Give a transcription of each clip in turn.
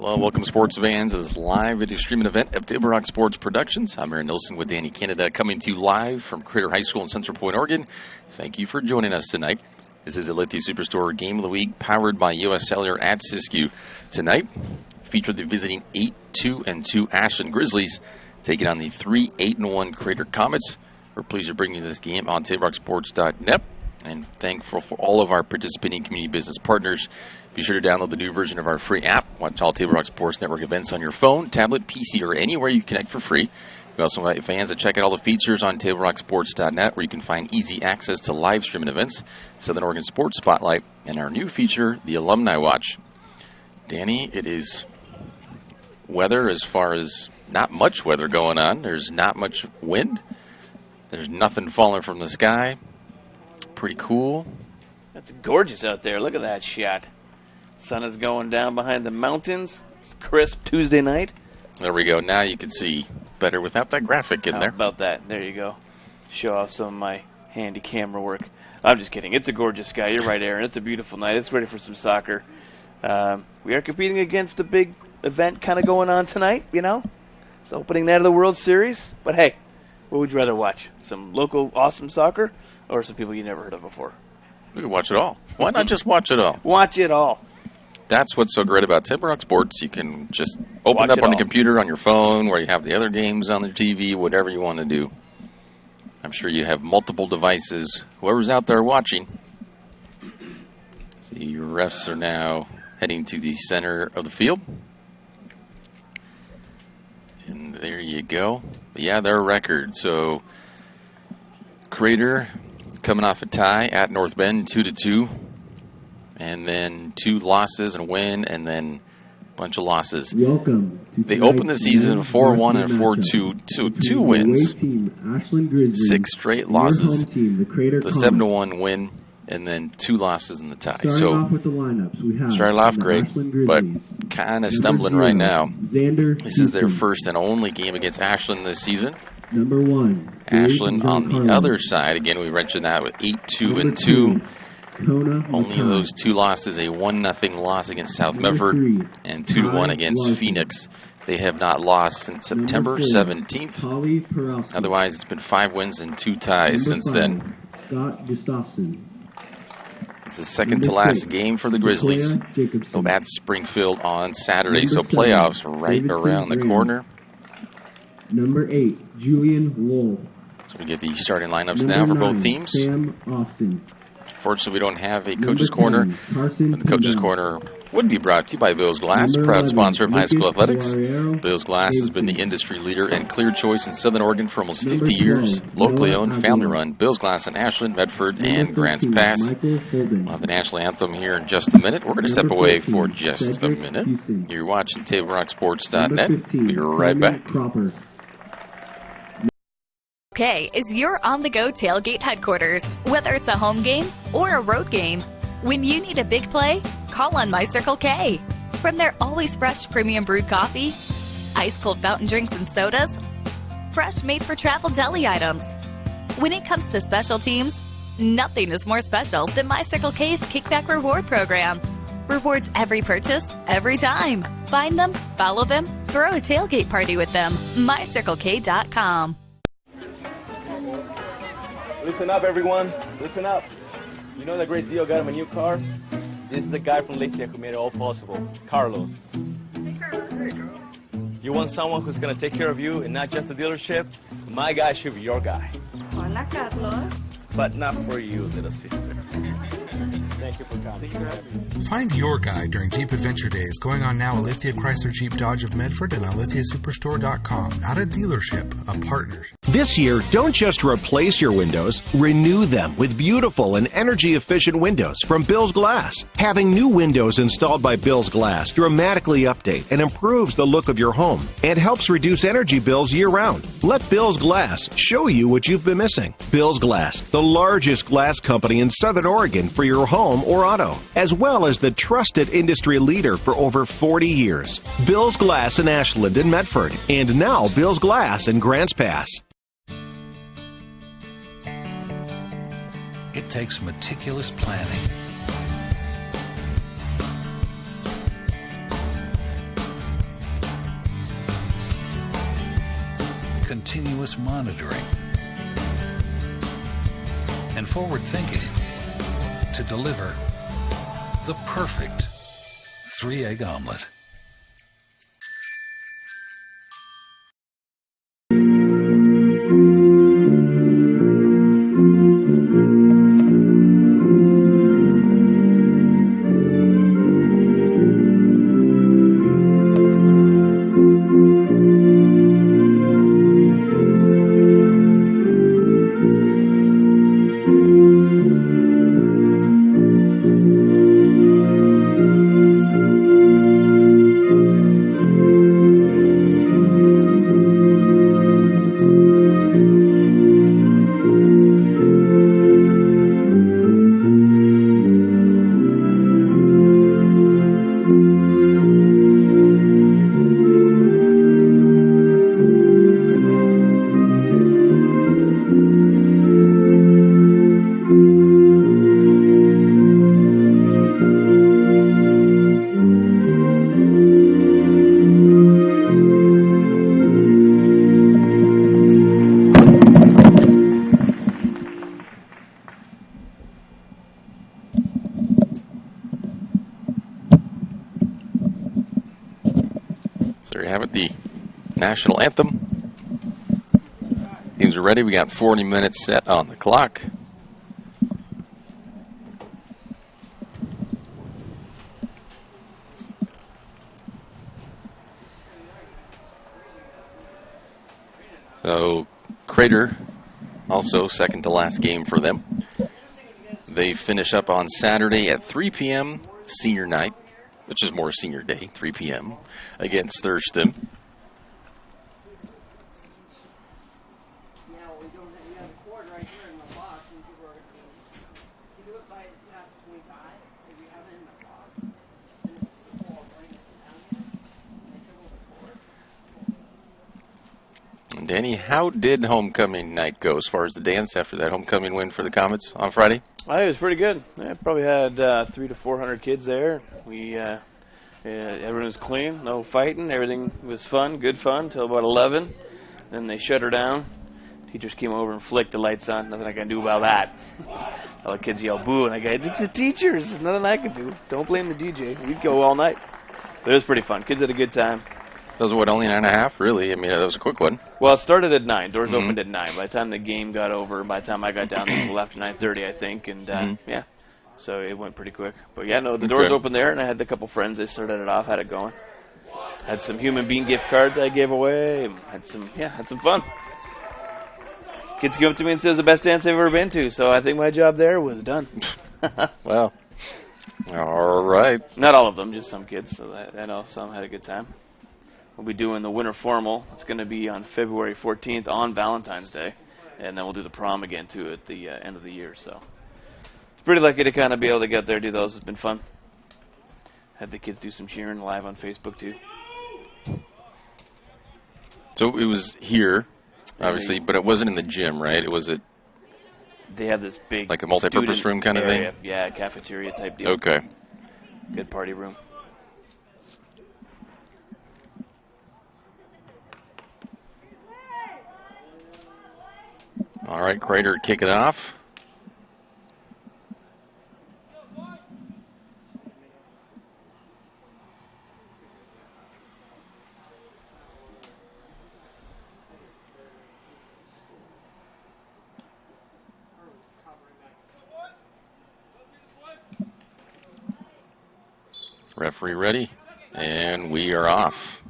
Well, welcome sports fans to this live video streaming event of Table Rock Sports Productions. I'm Aaron Nilsson with Danny Canada coming to you live from Crater High School in Central Point, Oregon. Thank you for joining us tonight. This is a Lithia Superstore Game of the Week powered by U.S. Cellular at Siskiyou. Tonight, featured the visiting 8-2-2 Ashland Grizzlies taking on the 3-8-1 Crater Comets. We're pleased to bring you this game on TableRockSports.net and thankful for all of our participating community business partners. Be sure to download the new version of our free app. Watch all Table Rock Sports Network events on your phone, tablet, PC, or anywhere you connect for free. We also invite fans to check out all the features on TableRockSports.net, where you can find easy access to live streaming events, Southern Oregon Sports Spotlight, and our new feature, the Alumni Watch. Danny, it is weather as far as not much weather going on. There's not much wind. There's nothing falling from the sky. Pretty cool. It's gorgeous out there. Look at that shot. Sun is going down behind the mountains. It's crisp Tuesday night. There we go. Now you can see better without that graphic in there. How about that? There you go. Show off some of my handy camera work. I'm just kidding. It's a gorgeous sky. You're right, Aaron. It's a beautiful night. It's ready for some soccer. We are competing against the big event kind of going on tonight, you know. It's the opening night of the World Series. But, hey, what would you rather watch? Some local awesome soccer or some people you never heard of before? We can watch it all. Why not just watch it all? Watch it all. That's what's so great about Table Rock Sports. You can just open it up on the computer, on your phone, where you have the other games on the TV, whatever you want to do. I'm sure you have multiple devices. Whoever's out there watching. See, your refs are now heading to the center of the field. And there you go. But yeah, their record. So, Crater coming off a tie at North Bend, 2-2. And then 2 losses and a win, and then a bunch of lososses. They opened the season 4-1 and 4-2, 2 wins, 6 straight losses, the 7-1 win, and then 2 losses in the tie. So started off great, but kind of stumbling right now. This is their first and only game against Ashland this season. Ashland on the other side, again, we mentioned that with 8-2-2. Only those 2 losses, a 1-0 loss against South Medford and 2-1 against Phoenix. They have not lost since September 17th. Otherwise, it's been 5 wins and 2 ties since then. It's the second to last game for the Grizzlies. They'll at Springfield on Saturday, so playoffs are right around the corner. Number 8, Julian Wool. So we get the starting lineups now for both teams. Sam Austin. Fortunately, we don't have a Coach's Corner. But the Coach's Corner would be brought to you by Bill's Glass, proud sponsor of high school athletics. Bill's Glass has been the industry leader and clear choice in Southern Oregon for almost 50 years. Locally owned, family-run, Bill's Glass in Ashland, Medford, and Grants Pass. We'll have the national anthem here in just a minute. We're going to step away for just a minute. You're watching TableRockSports.net. We'll be right back. K is your on-the-go tailgate headquarters. Whether it's a home game or a road game, when you need a big play, call on My Circle K. From their always fresh premium brewed coffee, ice-cold fountain drinks and sodas, fresh made-for-travel deli items. When it comes to special teams, nothing is more special than My Circle K's Kickback Reward Program. Rewards every purchase, every time. Find them, follow them, throw a tailgate party with them. MyCircleK.com. Listen up, everyone. Listen up. You know that great deal got him a new car? This is the guy from Lithia who made it all possible, Carlos. Hey, Carlos. Hey, Carlos. You want someone who's going to take care of you and not just the dealership? My guy should be your guy. Hola, Carlos. But not for you, little sister. Thank you for coming. Find your guy during Jeep Adventure Days going on now at Lithia Chrysler Jeep Dodge of Medford and on LithiaSuperstore.com. Not a dealership, a partnership. This year, don't just replace your windows, renew them with beautiful and energy-efficient windows from Bill's Glass. Having new windows installed by Bill's Glass dramatically update and improves the look of your home and helps reduce energy bills year-round. Let Bill's Glass show you what you've been missing. Bill's Glass, the largest glass company in Southern Oregon for your home or auto, as well as the trusted industry leader for over 40 years. Bill's Glass in Ashland and Medford, and now Bill's Glass in Grants Pass. It takes meticulous planning, continuous monitoring, and forward thinking to deliver the perfect 3-egg omelet. There you have it, the national anthem. Teams are ready. We got 40 minutes set on the clock. So, Crater, also second to last game for them. They finish up on Saturday at 3 p.m. senior night, which is more senior day, 3 p.m. against Thurston. Danny, how did homecoming night go as far as the dance after that homecoming win for the Comets on Friday? It was pretty good. I probably had 300 to 400 kids there. Everyone was clean, no fighting. Everything was fun, good fun, till about 11. Then they shut her down. Teachers came over and flicked the lights on. Nothing I can do about that. All the kids yelled boo, and I go, it's the teachers. There's nothing I can do. Don't blame the DJ. We'd go all night. But it was pretty fun. Kids had a good time. That was what, only 9.5? Really? I mean, that was a quick one. Well, it started at 9. Doors opened at 9. By the time the game got over, by the time I got down, they left at 9:30, I think. And, yeah, so it went pretty quick. But, yeah, no, the doors opened there, and I had a couple friends. They started it off, had it going. Had some Human Bean gift cards I gave away. Had some fun. Kids come up to me and says the best dance I've ever been to. So I think my job there was done. Well, all right. Not all of them, just some kids. So I know some had a good time. We'll be doing the winter formal. It's going to be on February 14th on Valentine's Day. And then we'll do the prom again, too, at the end of the year. So it's pretty lucky to kind of be able to get there, do those. It's been fun. Had the kids do some cheering live on Facebook, too. So it was here, obviously, but it wasn't in the gym, right? It was They have this big, like a multi-purpose room kind of area. thing? Yeah, cafeteria type deal. Okay. Good party room. All right, Crater kick it off. Referee ready, and we are off.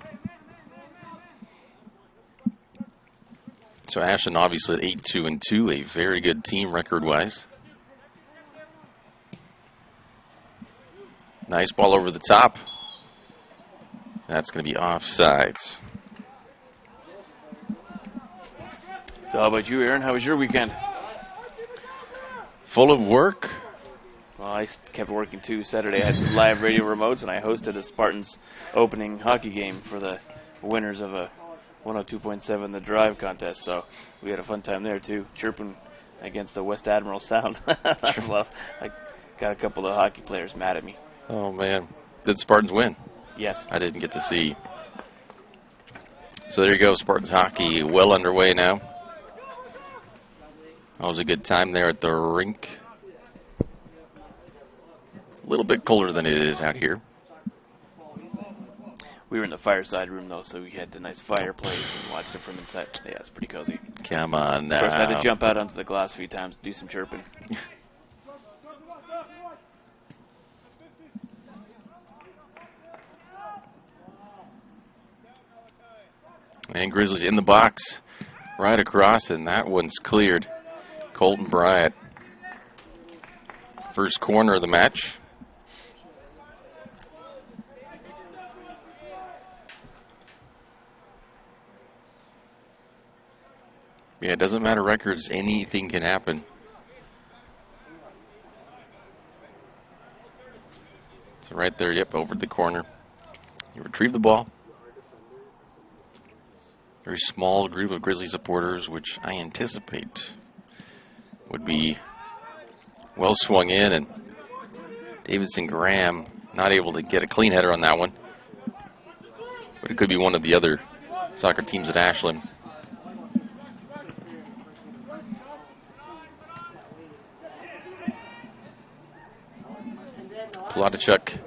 So Ashland obviously at 8-2-2, a very good team record-wise. Nice ball over the top. That's going to be offsides. So how about you, Aaron? How was your weekend? Full of work. Well, I kept working too. Saturday I had some live radio remotes, and I hosted a Spartans opening hockey game for the winners of a 102.7 The Drive contest. So we had a fun time there too, chirping against the West Admiral Sound. I got a couple of hockey players mad at me. Oh man, did Spartans win? Yes. I didn't get to see So there you go, Spartans hockey well underway now. Always a good time there at the rink. A little bit colder than it is out here. We were in the fireside room, though, so we had the nice fireplace and watched it from inside. Yeah, it's pretty cozy. Come on now. Of course, I had to jump out onto the glass a few times to do some chirping. And Grizzlies in the box right across, and that one's cleared. Colton Bryant. First corner of the match. Yeah, it doesn't matter records. Anything can happen. So right there, yep, over the corner. You retrieve the ball. Very small group of Grizzly supporters, which I anticipate would be well swung in. And Davidson Graham not able to get a clean header on that one. But it could be one of the other soccer teams at Ashland. Plotachuk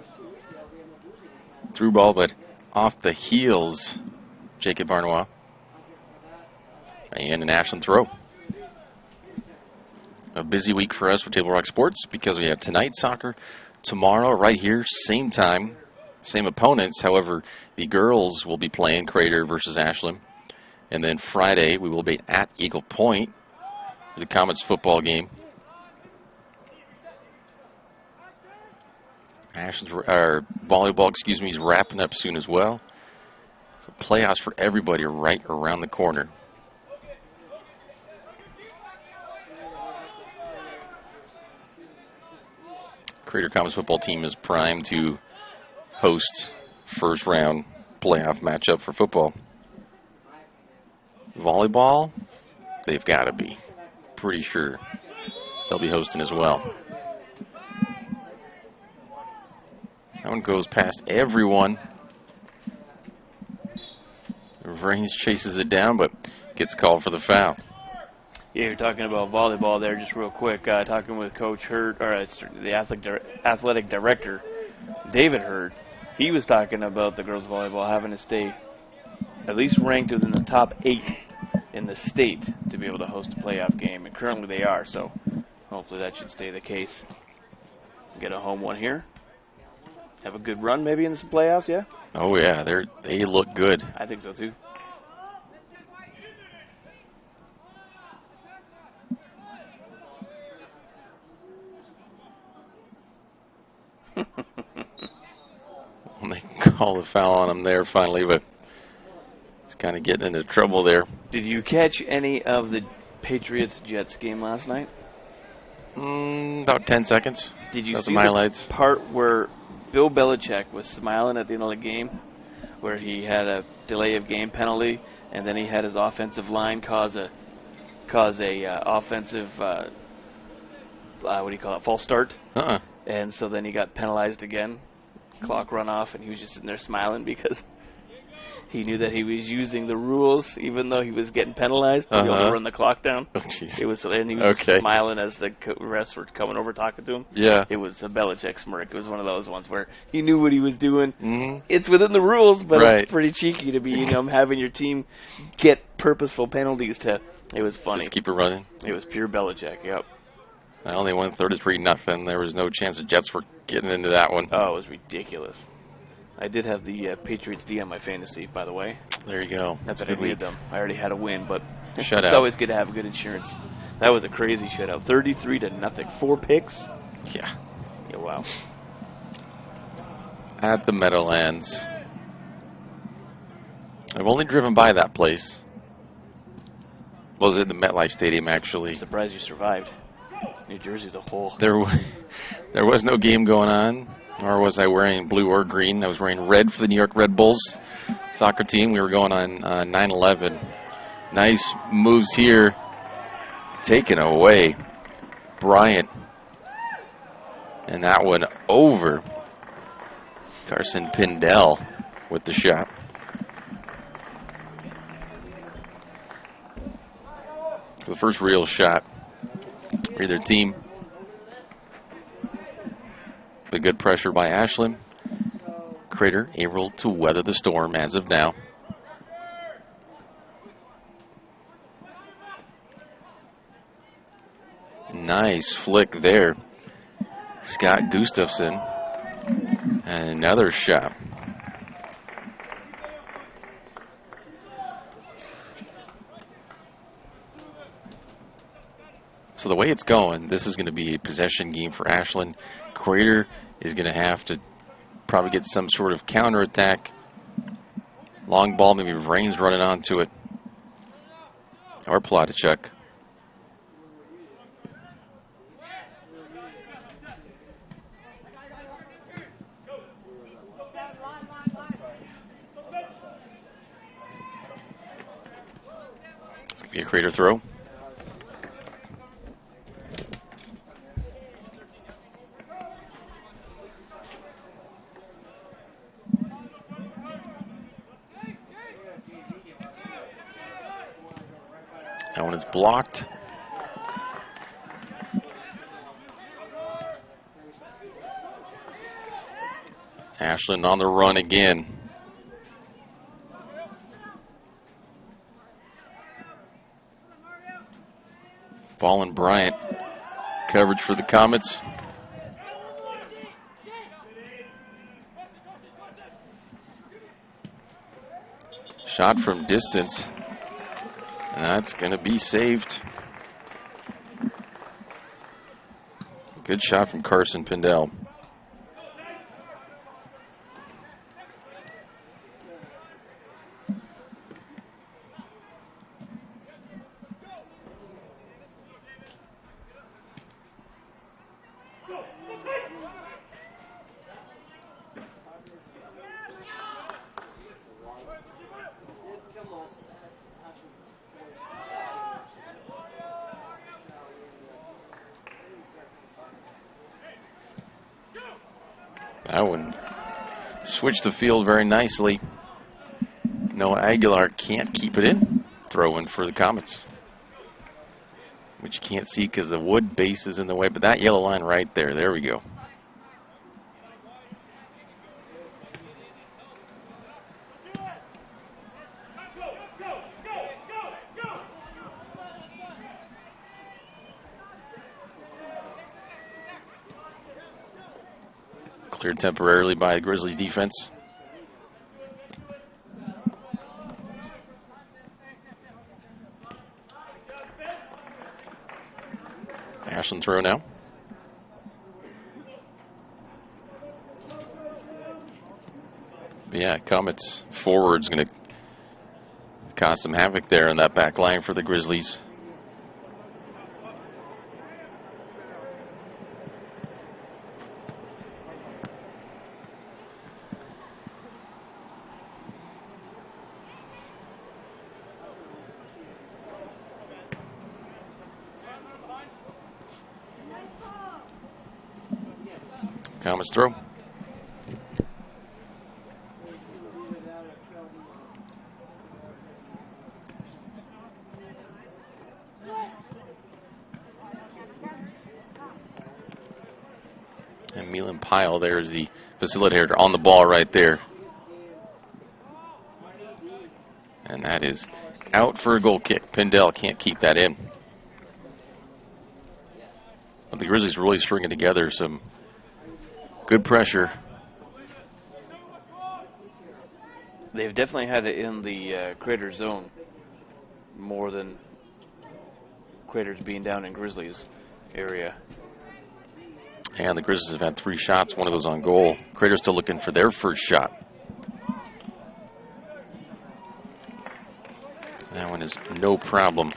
through ball, but off the heels, Jacob Arnois. And an Ashland throw. A busy week for us for Table Rock Sports because we have tonight soccer, tomorrow right here, same time, same opponents. However, the girls will be playing Crater versus Ashland. And then Friday, we will be at Eagle Point for the Comets football game. Ashland's volleyball, is wrapping up soon as well. So playoffs for everybody right around the corner. Crater Comets football team is primed to host first round playoff matchup for football. Volleyball, they've got to be. Pretty sure they'll be hosting as well. That one goes past everyone. Vrains chases it down, but gets called for the foul. Yeah, you're talking about volleyball there just real quick. Talking with Coach Hurd, or the athletic director, David Hurd. He was talking about the girls volleyball having to stay at least ranked within the top 8 in the state to be able to host a playoff game, and currently they are, so hopefully that should stay the case. Get a home one here. Have a good run maybe in some playoffs, yeah? Oh, yeah, they look good. I think so, too. They call the foul on him there finally, but he's kind of getting into trouble there. Did you catch any of the Patriots-Jets game last night? About 10 seconds. Did you That's see some highlights. The part where Bill Belichick was smiling at the end of the game, where he had a delay of game penalty, and then he had his offensive line cause a offensive false start? And so then he got penalized again. Clock run off, and he was just sitting there smiling because he knew that he was using the rules, even though he was getting penalized to be able to run the clock down. Oh, jeez. And he was just smiling as the refs were coming over talking to him. Yeah. It was a Belichick smirk. It was one of those ones where he knew what he was doing. Mm-hmm. It's within the rules, but it's pretty cheeky to be, having your team get purposeful penalties to. It was funny. Just keep it running. It was pure Belichick. Yep. I only won 33-0. There was no chance the Jets were getting into that one. Oh, it was ridiculous. I did have the Patriots D on my fantasy, by the way. There you go. That's a good week. Them. I already had a win, but it's always good to have good insurance. That was a crazy shutout. 33-0. 4 picks. Yeah. Yeah. Wow. At the Meadowlands. I've only driven by that place. Was it the MetLife Stadium, actually? I'm surprised you survived. New Jersey's a whole. There was no game going on, nor was I wearing blue or green. I was wearing red for the New York Red Bulls soccer team. We were going on 9/11. Nice moves here. Taken away. Bryant. And that one over. Carson Pindell with the shot. the first real shot for either team. But good pressure by Ashland. Crater able to weather the storm as of now. Nice flick there. Scott Gustafson. And another shot. So the way it's going, this is going to be a possession game for Ashland. Crater is going to have to probably get some sort of counterattack. Long ball, maybe Rain's running onto it. Or Platichuk. It's going to be a Crater throw. That one is blocked. Ashland on the run again. Fallen Bryant. Coverage for the Comets. Shot from distance. And that's going to be saved. Good shot from Carson Pindell. That one switched the field very nicely. Noah Aguilar can't keep it in. Throw in for the Comets. Which you can't see because the wood base is in the way, but that yellow line right there, there we go. Cleared temporarily by the Grizzlies defense. Ashland throw now. But yeah, Comets forward's going to cause some havoc there in that back line for the Grizzlies. Comets throw. And Milan Pyle there is the facilitator on the ball right there. And that is out for a goal kick. Pindell can't keep that in. But the Grizzlies really stringing together some good pressure. They've definitely had it in the Crater zone more than Craters being down in Grizzlies area. And the Grizzlies have had 3 shots, one of those on goal. Crater's still looking for their first shot. That one is no problem.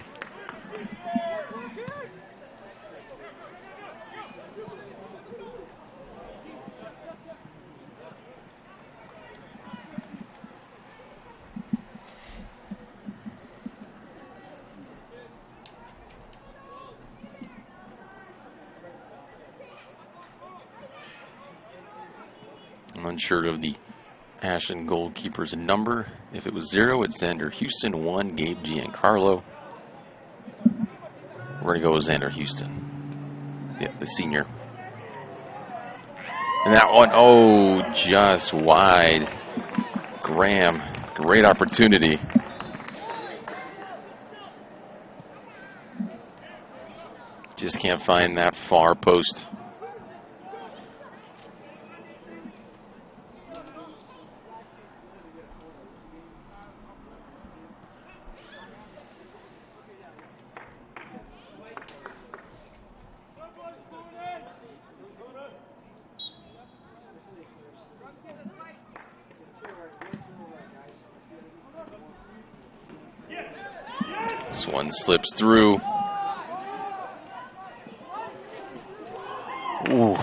I'm unsure of the Ashland goalkeeper's number. If it was 0, it's Xander Houston. 1, Gabe Giancarlo. We're going to go with Xander Houston. Yeah, the senior. And that one, oh, just wide. Graham, great opportunity. Just can't find that far post. This one slips through. Ooh.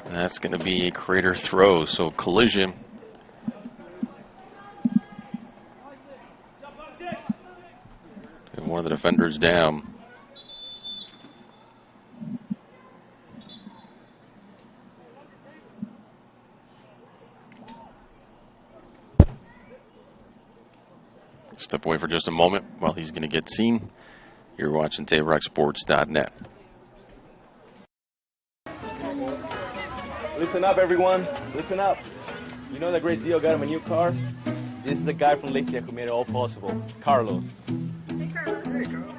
And that's going to be a crater throw, so collision. And one of the defenders down. Step away for just a moment while he's going to get seen. You're watching TaberRockSports.net. Listen up, everyone. Listen up. You know that great deal got him a new car? This is the guy from Lithia who made it all possible, Carlos. Hey, Carlos. Hey, Carlos.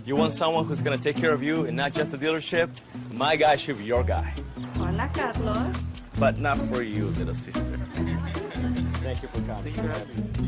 You want someone who's going to take care of you and not just the dealership? My guy should be your guy. Hola, Carlos. But not for you, little sister. Thank you for coming.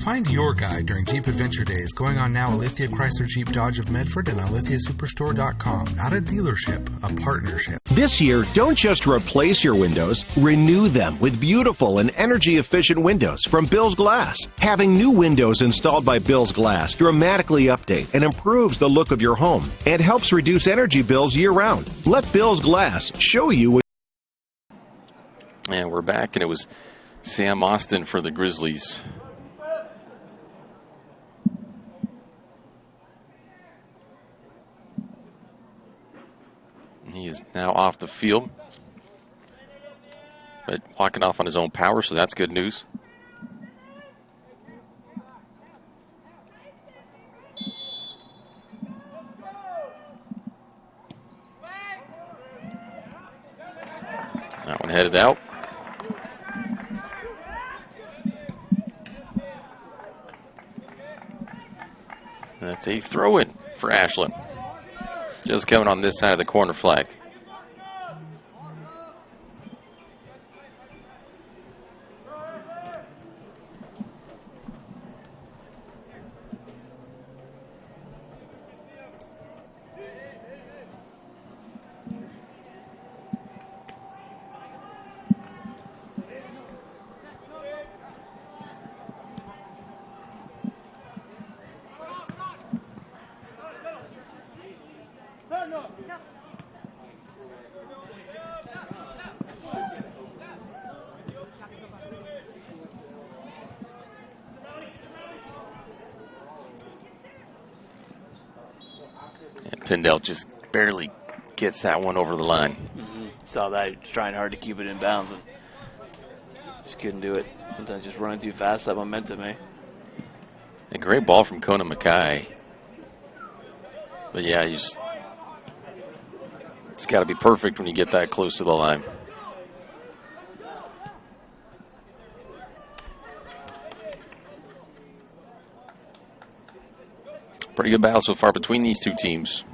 Find your guy during Jeep Adventure Days going on now at Lithia Chrysler Jeep Dodge of Medford and on LithiaSuperstore.com. Not a dealership, a partnership. This year, don't just replace your windows, renew them with beautiful and energy-efficient windows from Bill's Glass. Having new windows installed by Bill's Glass dramatically update and improves the look of your home and helps reduce energy bills year-round. Let Bill's Glass show you what. And we're back, and it was Sam Austin for the Grizzlies. He is now off the field, but walking off on his own power, so that's good news. That one headed out. That's a throw-in for Ashland. Just coming on this side of the corner flag. Pindell just barely gets that one over the line. Mm-hmm. Saw that. He was trying hard to keep it in bounds and just couldn't do it. Sometimes just running too fast, that momentum, eh? A great ball from Conan Mackay. But yeah, it's got to be perfect when you get that close to the line. Pretty good battle so far between these two teams.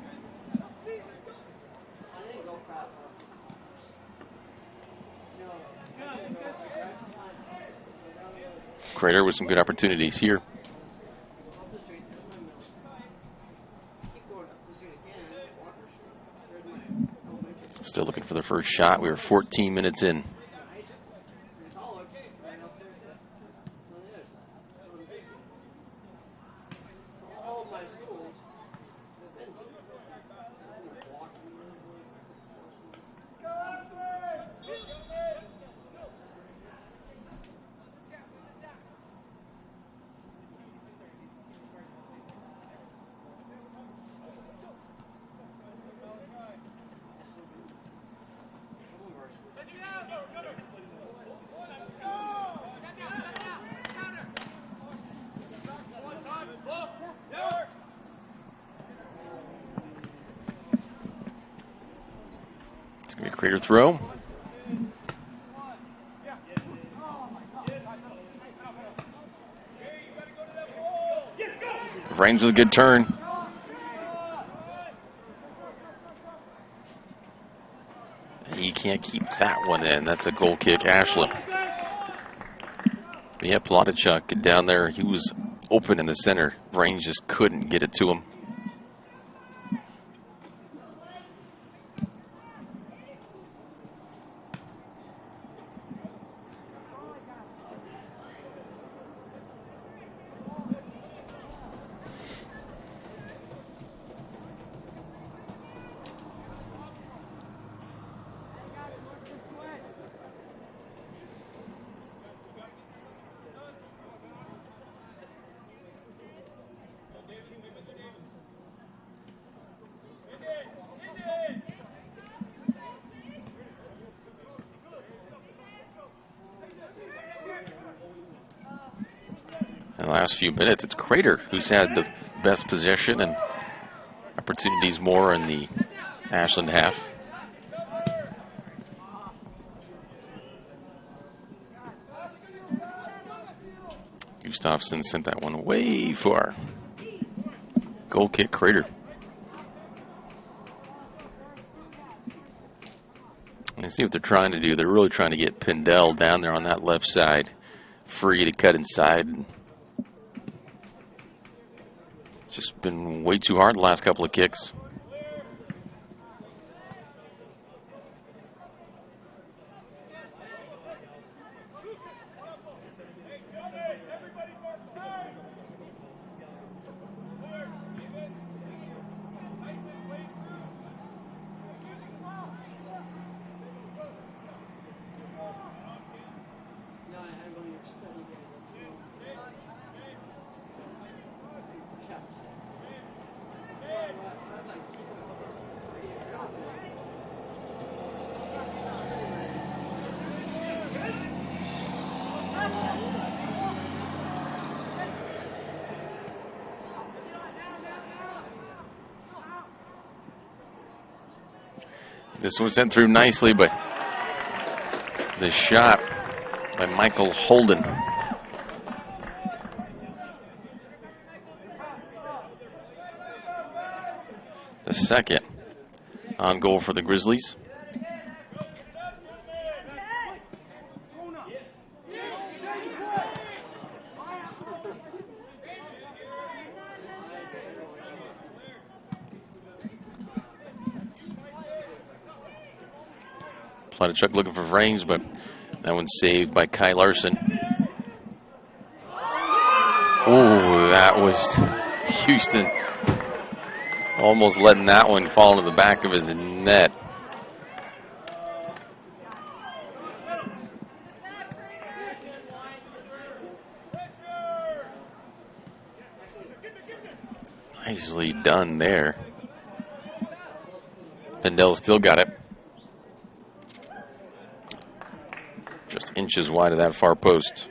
Crater with some good opportunities here. Still looking for their first shot. We were 14 minutes in. Gonna be a Crater throw. Vrains with a good turn. He can't keep that one in. That's a goal kick, Ashland. Yeah, Plotachuk down there. He was open in the center. Vrains just couldn't get it to him. In the last few minutes, it's Crater who's had the best possession and opportunities more in the Ashland half. Gustafsson sent that one way far. Goal kick, Crater. And see what they're trying to do. They're really trying to get Pindell down there on that left side, free to cut inside. Just been way too hard the last couple of kicks. This was sent through nicely, but the shot by Michael Holden. The second on goal for the Grizzlies. Plotachuk looking for Vrains, but that one's saved by Kai Larson. Oh, that was Houston almost letting that one fall into the back of his net. Nicely done there. Pindell still got it. Just inches wide of that far post.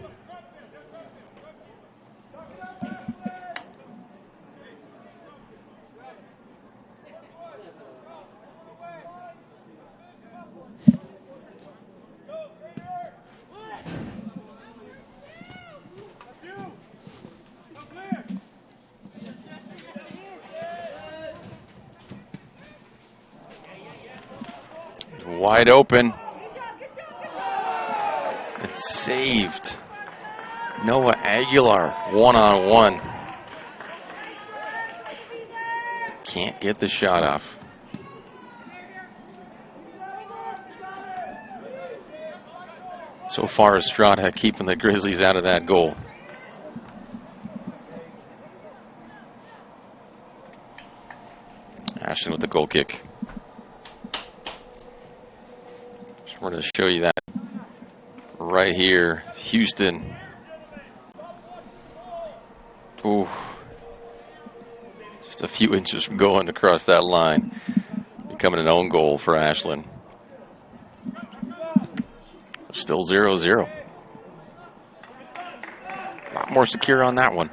Wide open. It's saved. Noah Aguilar, one-on-one. Can't get the shot off. So far, Estrada keeping the Grizzlies out of that goal. Ashland with the goal kick. We're going to show you that right here. Houston. Ooh. Just a few inches from going across that line. Becoming an own goal for Ashland. Still 0-0. A lot more secure on that one.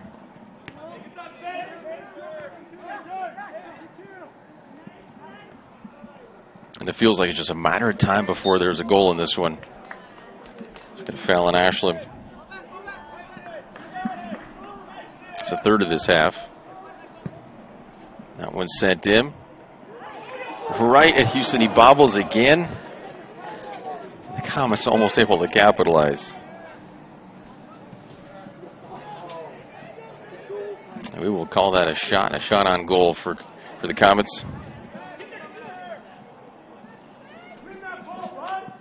And it feels like it's just a matter of time before there's a goal in this one. It's going to foul on Ashland. It's a third of this half. That one's sent in. Right at Houston, he bobbles again. The Comets almost able to capitalize. We will call that a shot on goal for the Comets.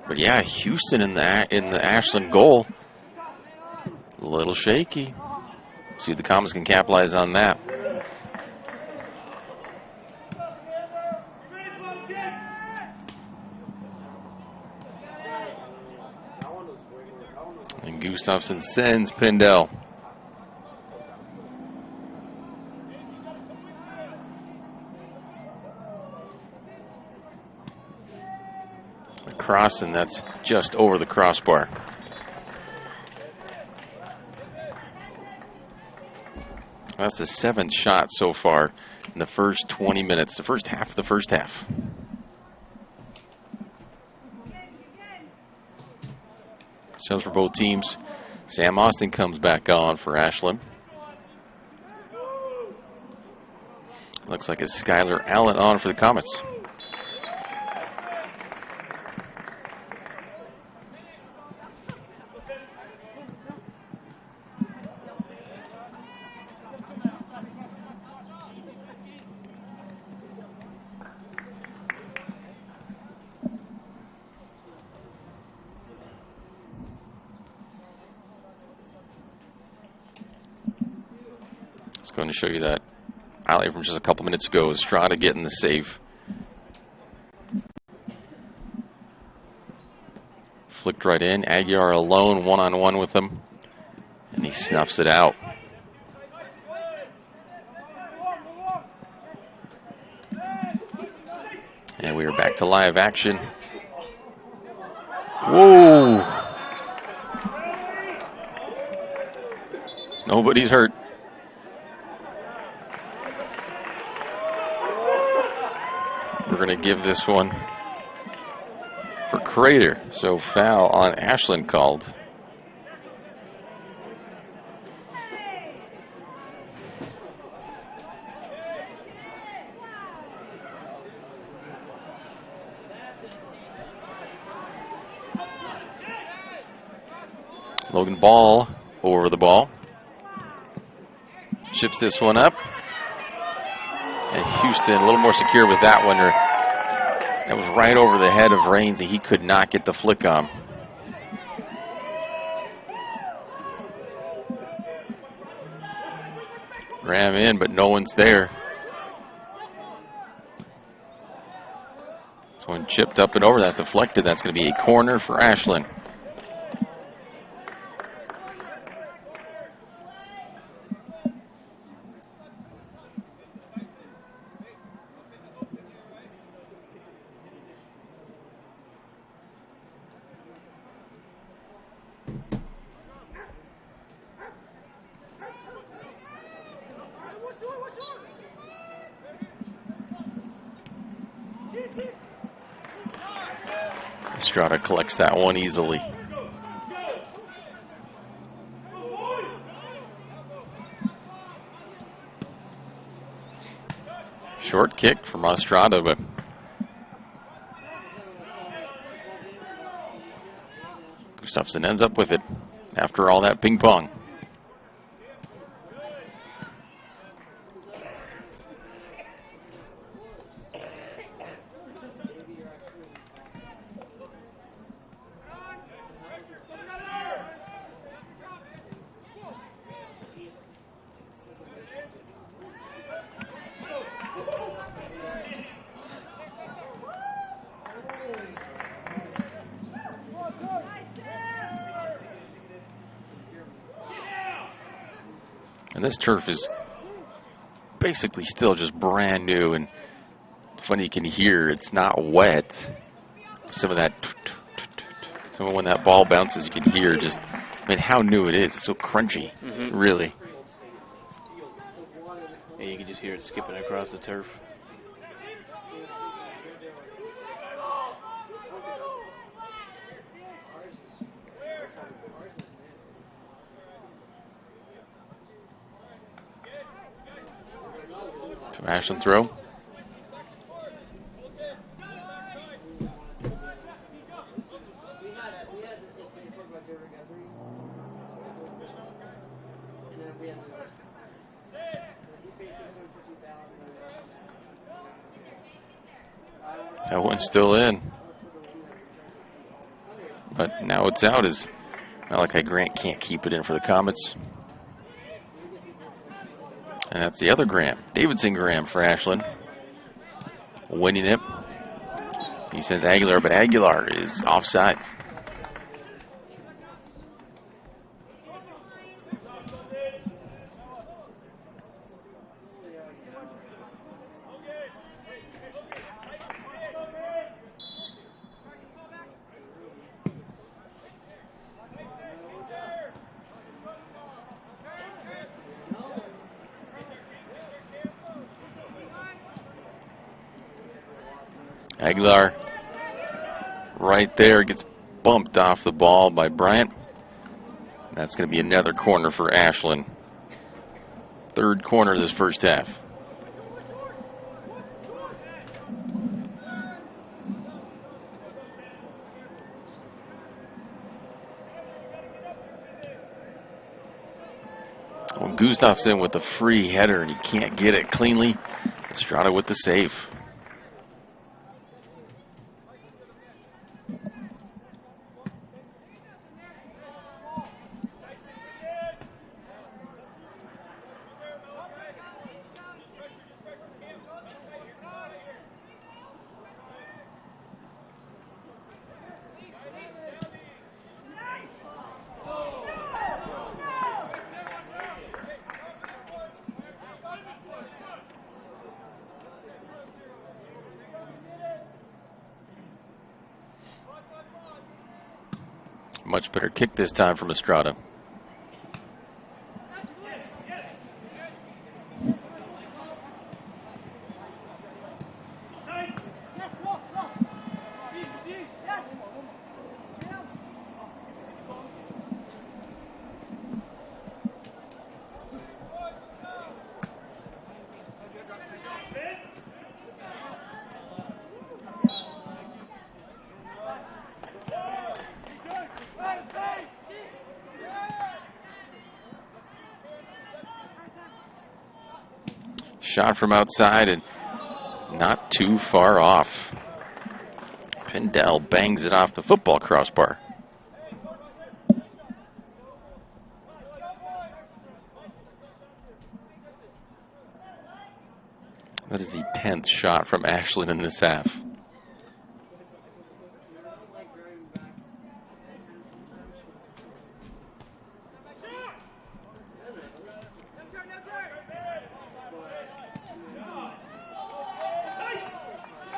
But yeah, Houston in the Ashland goal, a little shaky. See if the Comets can capitalize on that. And Gustafsson sends Pindell. Cross, and that's just over the crossbar. That's the 7th shot so far in the first 20 minutes, the first half of the first half. Subs for both teams. Sam Austin comes back on for Ashland. Looks like it's Skylar Allen on for the Comets. Going to show you that highlight from just a couple minutes ago. Estrada getting the save. Flicked right in. Aguiar alone, one-on-one with him. And he snuffs it out. And we are back to live action. Whoa! Nobody's hurt. We're going to give this one for Crater. So foul on Ashland called. Logan Ball over the ball. Chips this one up. And Houston a little more secure with that one. That was right over the head of Raines, and he could not get the flick on. Ram in, but no one's there. This one chipped up and over. That's deflected. That's going to be a corner for Ashland. Estrada collects that one easily. Short kick from Estrada, but Gustafsson ends up with it after all that ping pong. And this turf is basically still just brand new, and funny, you can hear it's not wet. Some of that, when that ball bounces, you can hear just, I mean, how new it is. It's so crunchy, really. Yeah, you can just hear it skipping across the turf. So Ashland throw. That one's still in. But now it's out as Malachi Grant can't keep it in for the Comets. And that's the other Graham, Davidson Graham for Ashland. Winning it. He sends Aguilar, but Aguilar is offside. Aguilar right there gets bumped off the ball by Bryant. That's going to be another corner for Ashland. Third corner of this first half. Well, Gustafsson with the free header and he can't get it cleanly. Estrada with the save. Much better kick this time from Estrada. Shot from outside and not too far off. Pendel bangs it off the football crossbar. That is the 10th shot from Ashland in this half.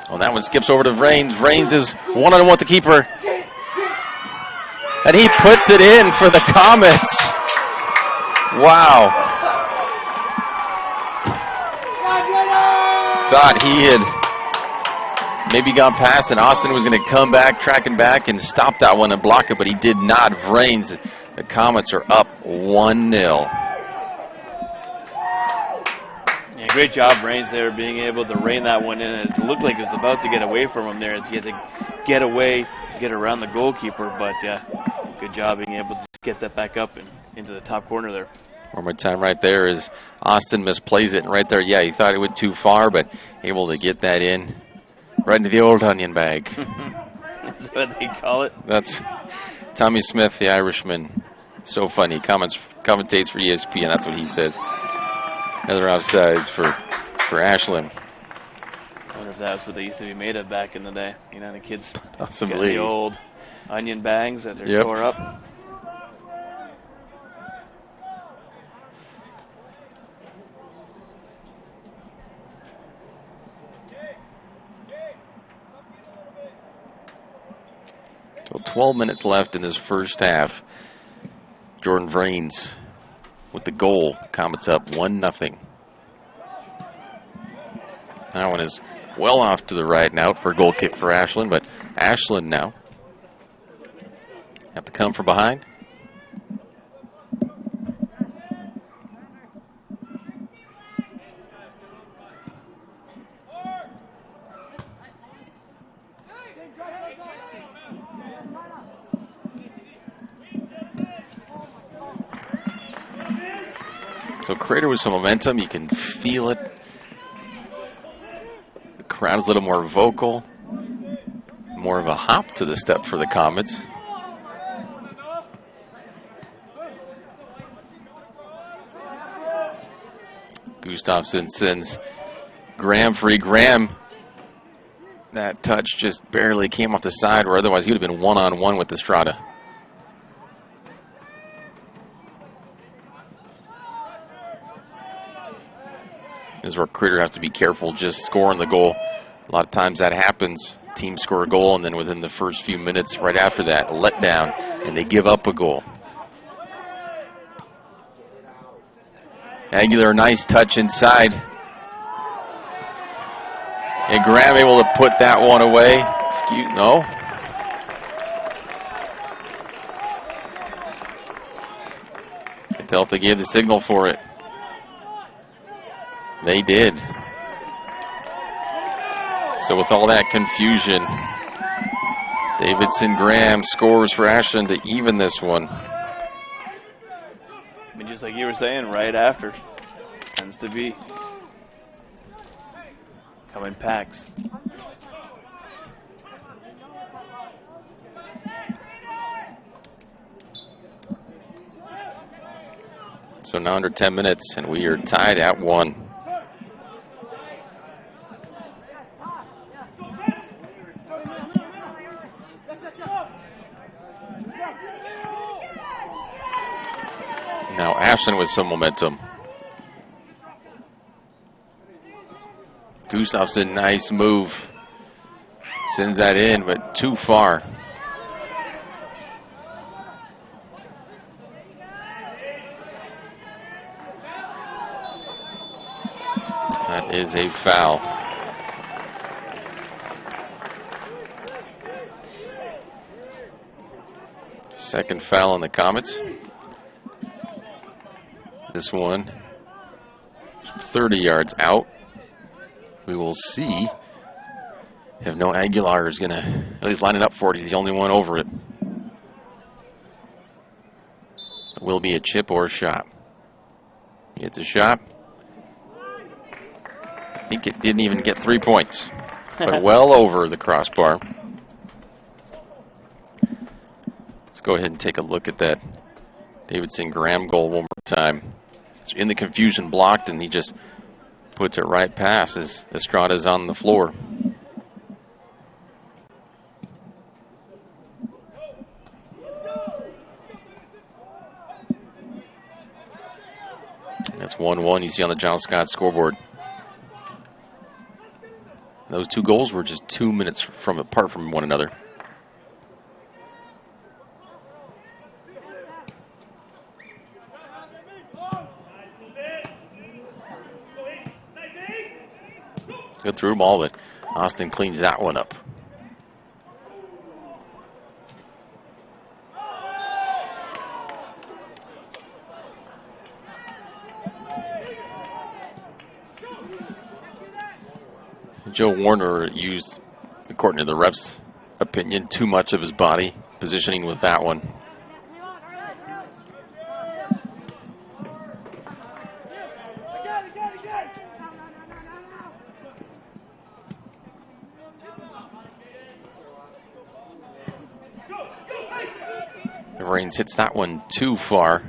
Well, that one skips over to Vrains. Vrains is one-on-one with the keeper. And he puts it in for the Comets. Wow. Thought he had maybe gone past and Austin was going to come back, tracking back and stop that one and block it, but he did not. Vrains, the Comets are up 1-0. Great job, Reigns, there, being able to rein that one in. It looked like it was about to get away from him there as he had to get away, get around the goalkeeper. But, yeah, good job being able to get that back up and into the top corner there. One more time right there is Austin misplays it. And right there, yeah, he thought it went too far, but able to get that in right into the old onion bag. That's what they call it. That's Tommy Smith, the Irishman. So funny. Commentates for ESPN. That's what he says. Another offsides for Ashland. I wonder if that's what they used to be made of back in the day. You know, the kids possibly the old onion bags that they're tore up. Well, 12 minutes left in this first half. Jordan Vrains with the goal. Comets up 1-0. That one is well off to the right and out for a goal kick for Ashland, but Ashland now have to come from behind. So Crater with some momentum. You can feel it. The crowd is a little more vocal. More of a hop to the step for the Comets. Gustafsson sends Graham free. Graham, that touch just barely came off the side, where otherwise he would have been one-on-one with Estrada. This is where Critter has to be careful just scoring the goal. A lot of times that happens. Teams score a goal, and then within the first few minutes right after that, let down, and they give up a goal. Aguilar, nice touch inside. And Graham able to put that one away. No. Can't tell if they gave the signal for it. They did. So with all that confusion, Davidson Graham scores for Ashland to even this one. I mean, just like you were saying, right after. Tends to be. Come in packs. So now under 10 minutes, and we are tied at 1. Now Ashland with some momentum. Gustafsson, nice move. Sends that in, but too far. That is a foul. Second foul on the Comets. This one, 30 yards out. We will see if no Aguilar is going to, at least line it up for it. He's the only one over it. It will be a chip or a shot. It's a shot. I think it didn't even get 3 points, but well over the crossbar. Let's go ahead and take a look at that Davidson Graham goal one more time. It's in the confusion, blocked, and he just puts it right past as Estrada's on the floor. That's 1-1 you see on the John Scott scoreboard. Those two goals were just 2 minutes apart from one another. Good through ball, but Austin cleans that one up. Joe Warner used, according to the ref's opinion, too much of his body positioning with that one. Raines hits that one too far.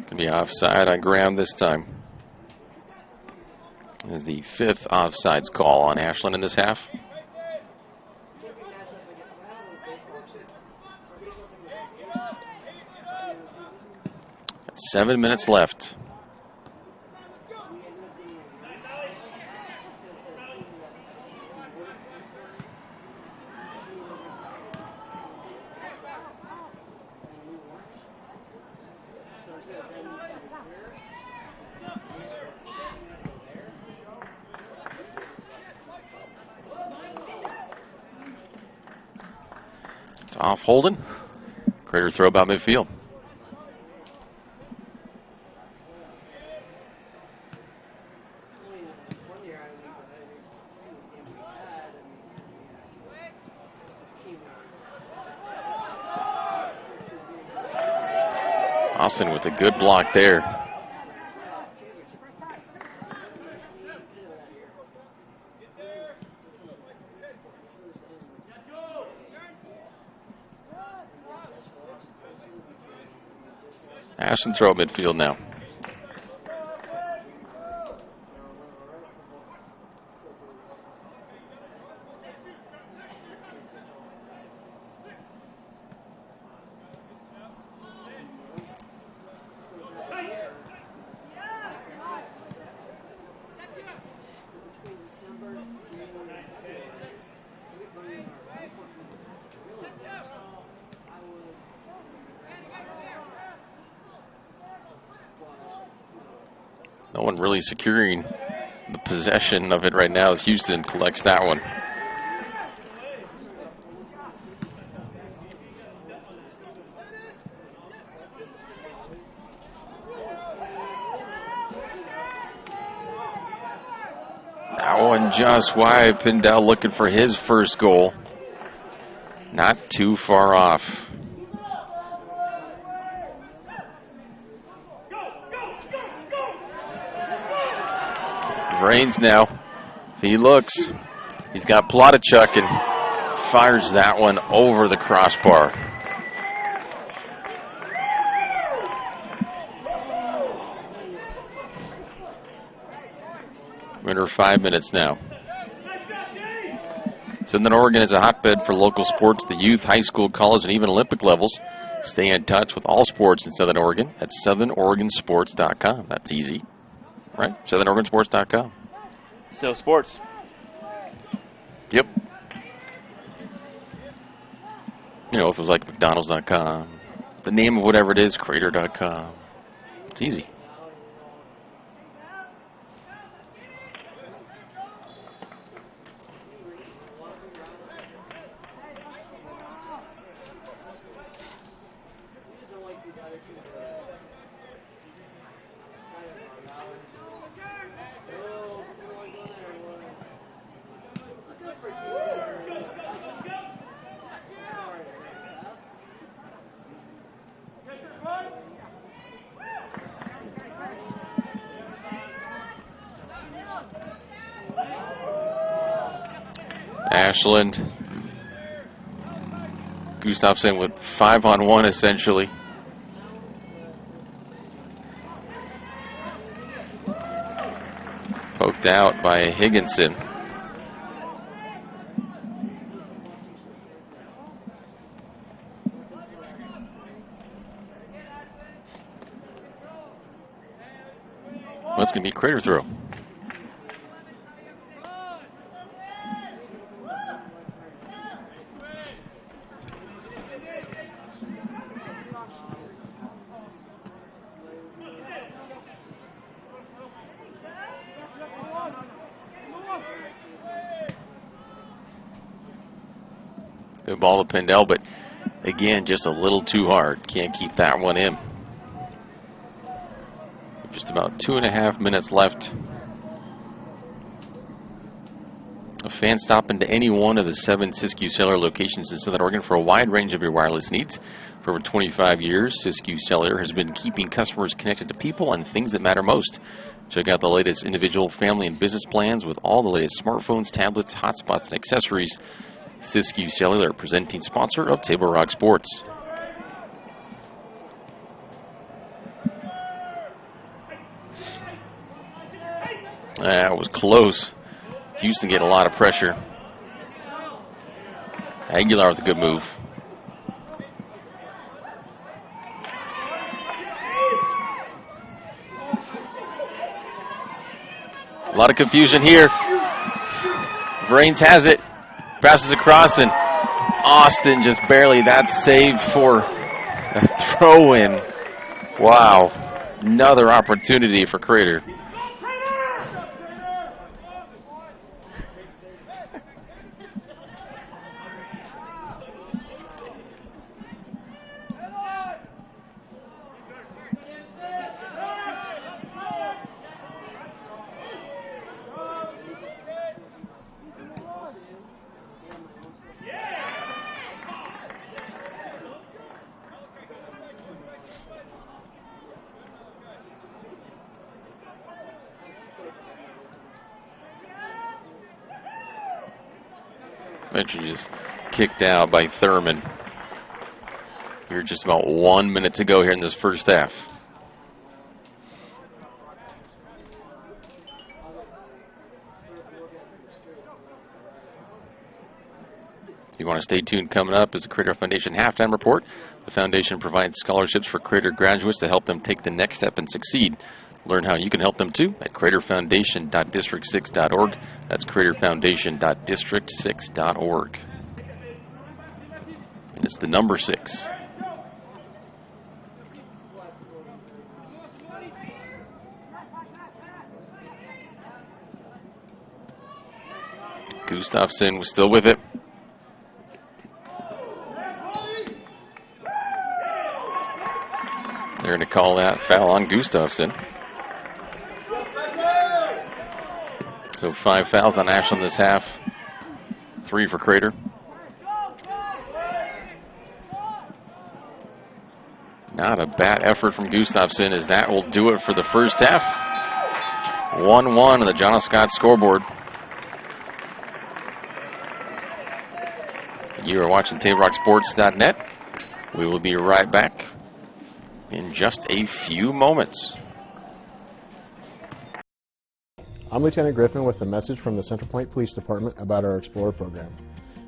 Gonna be offside on Graham this time. This is the 5th offsides call on Ashland in this half. 7 minutes left. It's off Holden. Crater throw about midfield. Austin with a good block there. Ashland throw at midfield now. No one really securing the possession of it right now as Houston collects that one. That one just wide. Pindell looking for his first goal. Not too far off. Rains now. If he looks, he's got Plotachuk and fires that one over the crossbar. We're under 5 minutes now. Southern Oregon is a hotbed for local sports, the youth, high school, college, and even Olympic levels. Stay in touch with all sports in Southern Oregon at southernoregonsports.com. That's easy, right? southernoregonsports.com. So sports. Yep. You know, if it was like McDonald's.com, the name of whatever it is, Crater.com. It's easy. Ashland. Gustafsson with 5-on-1 essentially. Poked out by Higginson. Well, it's going to be a Crater throw. Good ball to Pindell, but again, just a little too hard. Can't keep that one in. Just about 2.5 minutes left. A fan stop into any one of the 7 Siskiyou Cellular locations in Southern Oregon for a wide range of your wireless needs. For over 25 years, Siskiyou Cellular has been keeping customers connected to people and things that matter most. Check out the latest individual, family, and business plans with all the latest smartphones, tablets, hotspots, and accessories. Siskiyou Cellular, presenting sponsor of Table Rock Sports. That was close. Houston getting a lot of pressure. Aguilar with a good move. A lot of confusion here. Vrains has it. Passes across, and Austin just barely. That's saved for a throw-in. Wow. Another opportunity for Crater. Eventually just kicked out by Thurman. We're just about 1 minute to go here in this first half. You want to stay tuned. Coming up is the Crater Foundation Halftime Report. The foundation provides scholarships for Crater graduates to help them take the next step and succeed. Learn how you can help them too at craterfoundation.district6.org. That's craterfoundation.district6.org. And it's the number 6. Gustafson was still with it. They're going to call that foul on Gustafson. So 5 fouls on Ashland this half. 3 for Crater. Not a bad effort from Gustafson, as that will do it for the first half. 1-1 on the John F. Scott scoreboard. You are watching TableRockSports.net. We will be right back in just a few moments. I'm Lieutenant Griffin with a message from the Central Point Police Department about our Explorer program.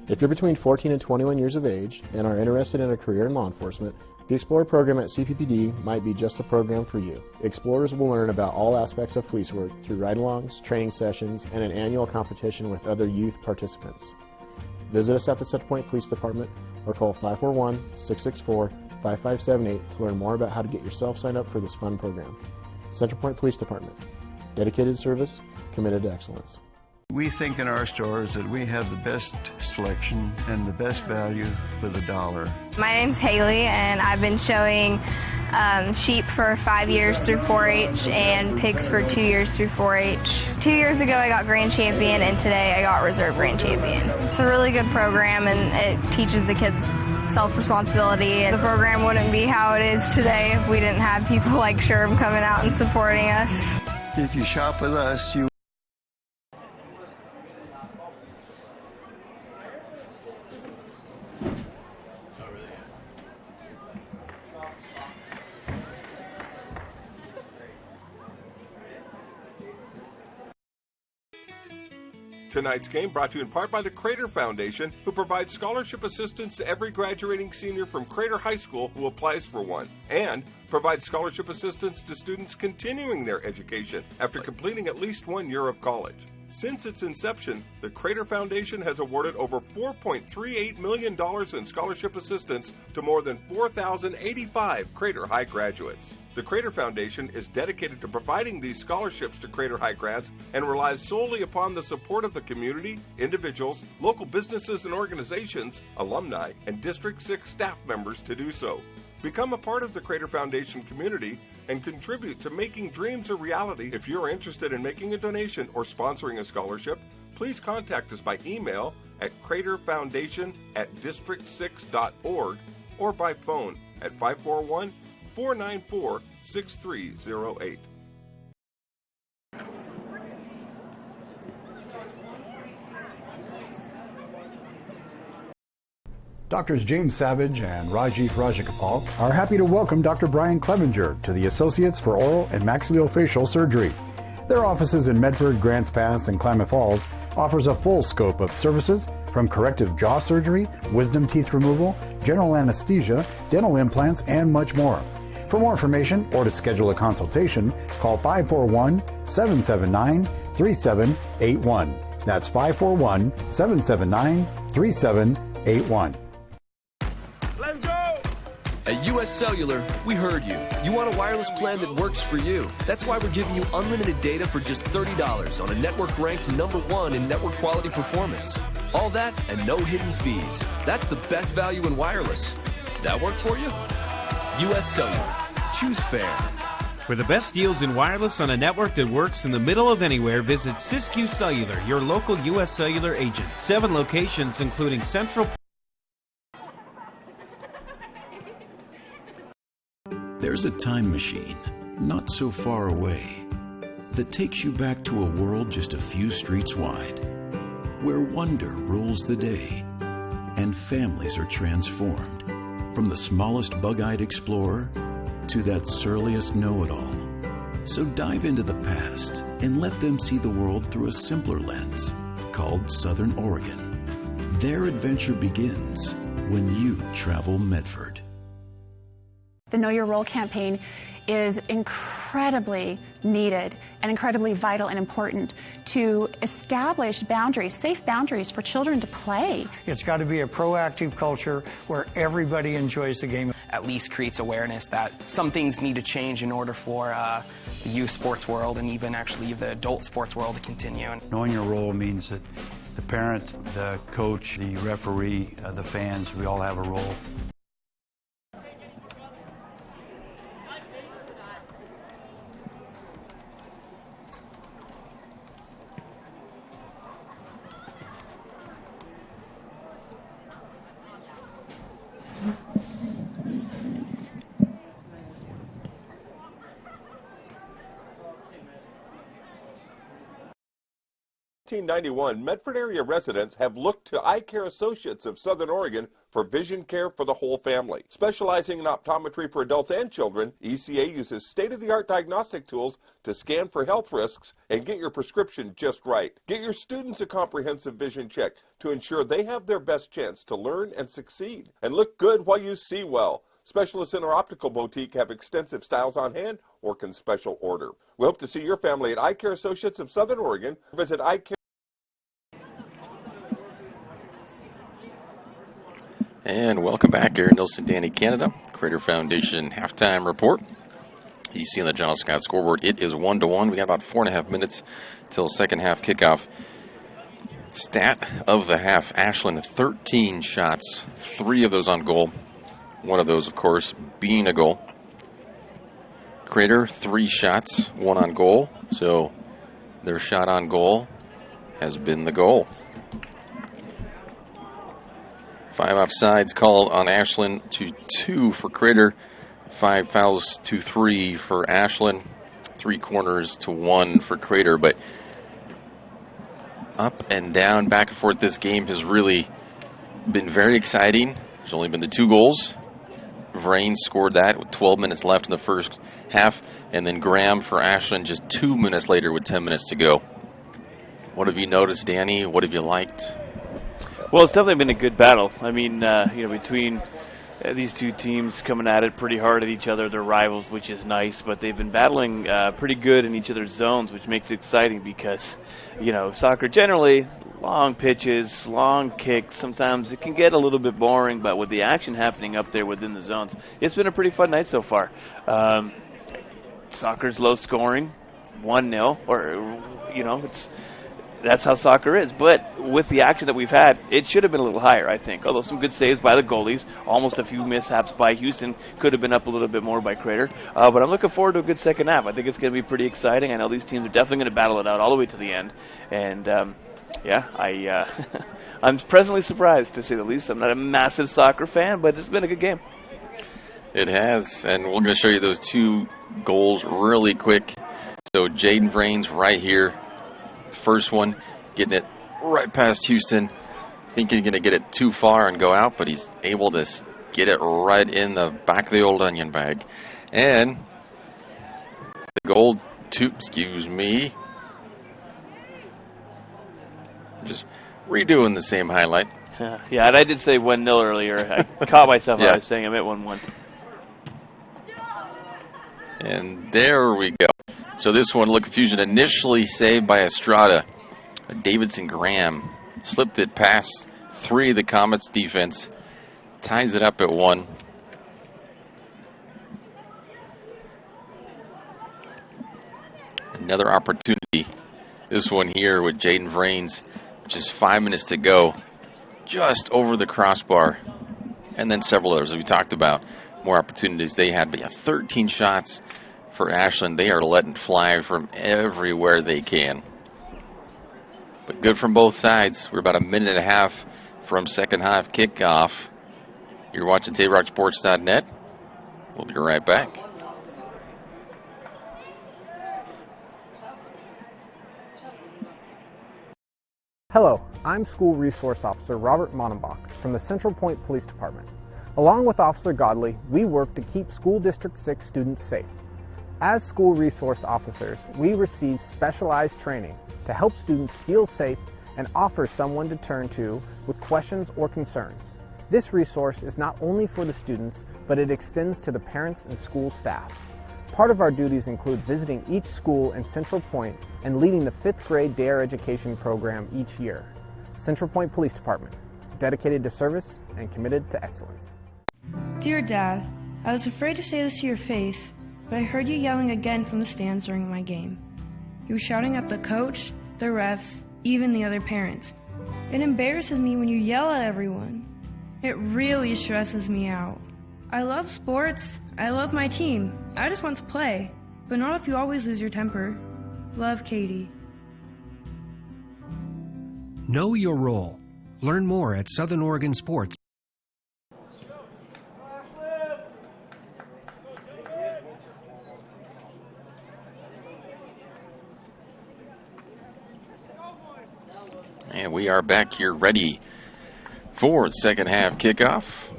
If you're between 14 and 21 years of age and are interested in a career in law enforcement, the Explorer program at CPPD might be just the program for you. Explorers will learn about all aspects of police work through ride-alongs, training sessions, and an annual competition with other youth participants. Visit us at the Central Point Police Department or call 541-664-5578 to learn more about how to get yourself signed up for this fun program. Central Point Police Department. Dedicated service, committed to excellence. We think in our stores that we have the best selection and the best value for the dollar. My name's Haley, and I've been showing sheep for 5 years through 4-H and pigs for 2 years through 4-H. 2 years ago I got Grand Champion, and today I got Reserve Grand Champion. It's a really good program, and it teaches the kids self-responsibility. And the program wouldn't be how it is today if we didn't have people like Sherm coming out and supporting us. If you shop with us, you Tonight's game brought to you in part by the Crater Foundation, who provides scholarship assistance to every graduating senior from Crater High School who applies for one, and provides scholarship assistance to students continuing their education after completing at least 1 year of college. Since its inception, the Crater Foundation has awarded over $4.38 million in scholarship assistance to more than 4,085 Crater High graduates. The Crater Foundation is dedicated to providing these scholarships to Crater High grads and relies solely upon the support of the community, individuals, local businesses and organizations, alumni, and District 6 staff members to do so. Become a part of the Crater Foundation community and contribute to making dreams a reality. If you're interested in making a donation or sponsoring a scholarship, please contact us by email at craterfoundation@district6.org or by phone at 541-494-6308. Doctors James Savage and Rajiv Rajagopal are happy to welcome Dr. Brian Clevenger to the Associates for Oral and Maxillofacial Surgery. Their offices in Medford, Grants Pass, and Klamath Falls offers a full scope of services from corrective jaw surgery, wisdom teeth removal, general anesthesia, dental implants, and much more. For more information or to schedule a consultation, call 541-779-3781. That's 541-779-3781. At US Cellular, we heard you. You want a wireless plan that works for you. That's why we're giving you unlimited data for just $30 on a network ranked #1 in network quality performance. All that and no hidden fees. That's the best value in wireless. That work for you? US Cellular. Choose fair. For the best deals in wireless on a network that works in the middle of anywhere, visit Siskiyou Cellular, your local US Cellular agent. 7 locations, including Central. There's a time machine, not so far away, that takes you back to a world just a few streets wide. where wonder rules the day and families are transformed. From the smallest bug-eyed explorer to that surliest know-it-all. So dive into the past and let them see the world through a simpler lens called Southern Oregon. Their adventure begins when you travel Medford. The Know Your Role campaign is incredibly needed and incredibly vital and important to establish boundaries, safe boundaries for children to play. It's got to be a proactive culture where everybody enjoys the game. At least creates awareness that some things need to change in order for the youth sports world and even actually the adult sports world to continue. Knowing your role means that the parent, the coach, the referee, the fans, we all have a role. In 1991, Medford area residents have looked to Eye Care Associates of Southern Oregon for vision care for the whole family. Specializing in optometry for adults and children, ECA uses state-of-the-art diagnostic tools to scan for health risks and get your prescription just right. Get your students a comprehensive vision check to ensure they have their best chance to learn and succeed. And look good while you see well. Specialists in our optical boutique have extensive styles on hand or can special order. We hope to see your family at Eye Care Associates of Southern Oregon. Visit Eye Care. And welcome back, Aaron Nilsson, Danny Canada, Crater Foundation halftime report. You see on the John Scott scoreboard, it is 1-1. We got about 4.5 minutes till second half kickoff. Stat of the half, Ashland 13 shots, 3 of those on goal. One of those, of course, being a goal. Crater, 3 shots, 1 on goal. So their shot on goal has been the goal. 5 offsides called on Ashland to 2 for Crater. 5 fouls to 3 for Ashland. 3 corners to 1 for Crater. But up and down, back and forth, this game has really been very exciting. There's only been the 2 goals. Vrain scored that with 12 minutes left in the first half. And then Graham for Ashland just 2 minutes later with 10 minutes to go. What have you noticed, Danny? What have you liked? Well, it's definitely been a good battle. I mean, between these two teams coming at it pretty hard at each other, they're rivals, which is nice, but they've been battling pretty good in each other's zones, which makes it exciting because, soccer generally, long pitches, long kicks, sometimes it can get a little bit boring, but with the action happening up there within the zones, it's been a pretty fun night so far. Soccer's low scoring, 1-0, or, that's how soccer is. But with the action that we've had, it should have been a little higher, I think. Although some good saves by the goalies, almost a few mishaps by Houston, could have been up a little bit more by Crater. But I'm looking forward to a good second half. I think it's going to be pretty exciting. I know these teams are definitely going to battle it out all the way to the end. And, I'm presently surprised, to say the least. I'm not a massive soccer fan, but it's been a good game. It has, and we're going to show you those 2 goals really quick. So Jaden Vrain's right here. First one, getting it right past Houston. Thinking he's going to get it too far and go out, but he's able to get it right in the back of the old onion bag. And the goal, just redoing the same highlight. Yeah, and I did say 1-0 earlier. I caught myself when I was saying I meant 1-1. And there we go. So this one, look, confusion initially saved by Estrada. Davidson Graham slipped it past 3 of the Comets defense. Ties it up at 1. Another opportunity. This one here with Jaden Vrains. Just 5 minutes to go. Just over the crossbar. And then several others we talked about. More opportunities they had. But yeah, 13 shots for Ashland. They are letting fly from everywhere they can. But good from both sides. We're about a minute and a half from second half kickoff. You're watching TapeRockSports.net. We'll be right back. Hello, I'm School Resource Officer Robert Monenbach from the Central Point Police Department. Along with Officer Godley, we work to keep School District 6 students safe. As school resource officers, we receive specialized training to help students feel safe and offer someone to turn to with questions or concerns. This resource is not only for the students, but it extends to the parents and school staff. Part of our duties include visiting each school in Central Point and leading the 5th grade DARE education program each year. Central Point Police Department, dedicated to service and committed to excellence. Dear Dad, I was afraid to say this to your face, but I heard you yelling again from the stands during my game. You were shouting at the coach, the refs, even the other parents. It embarrasses me when you yell at everyone. It really stresses me out. I love sports, I love my team, I just want to play, but not if you always lose your temper. Love, Katie. Know your role. Learn more at Southern Oregon Sports. And we are back here ready for the second half kickoff.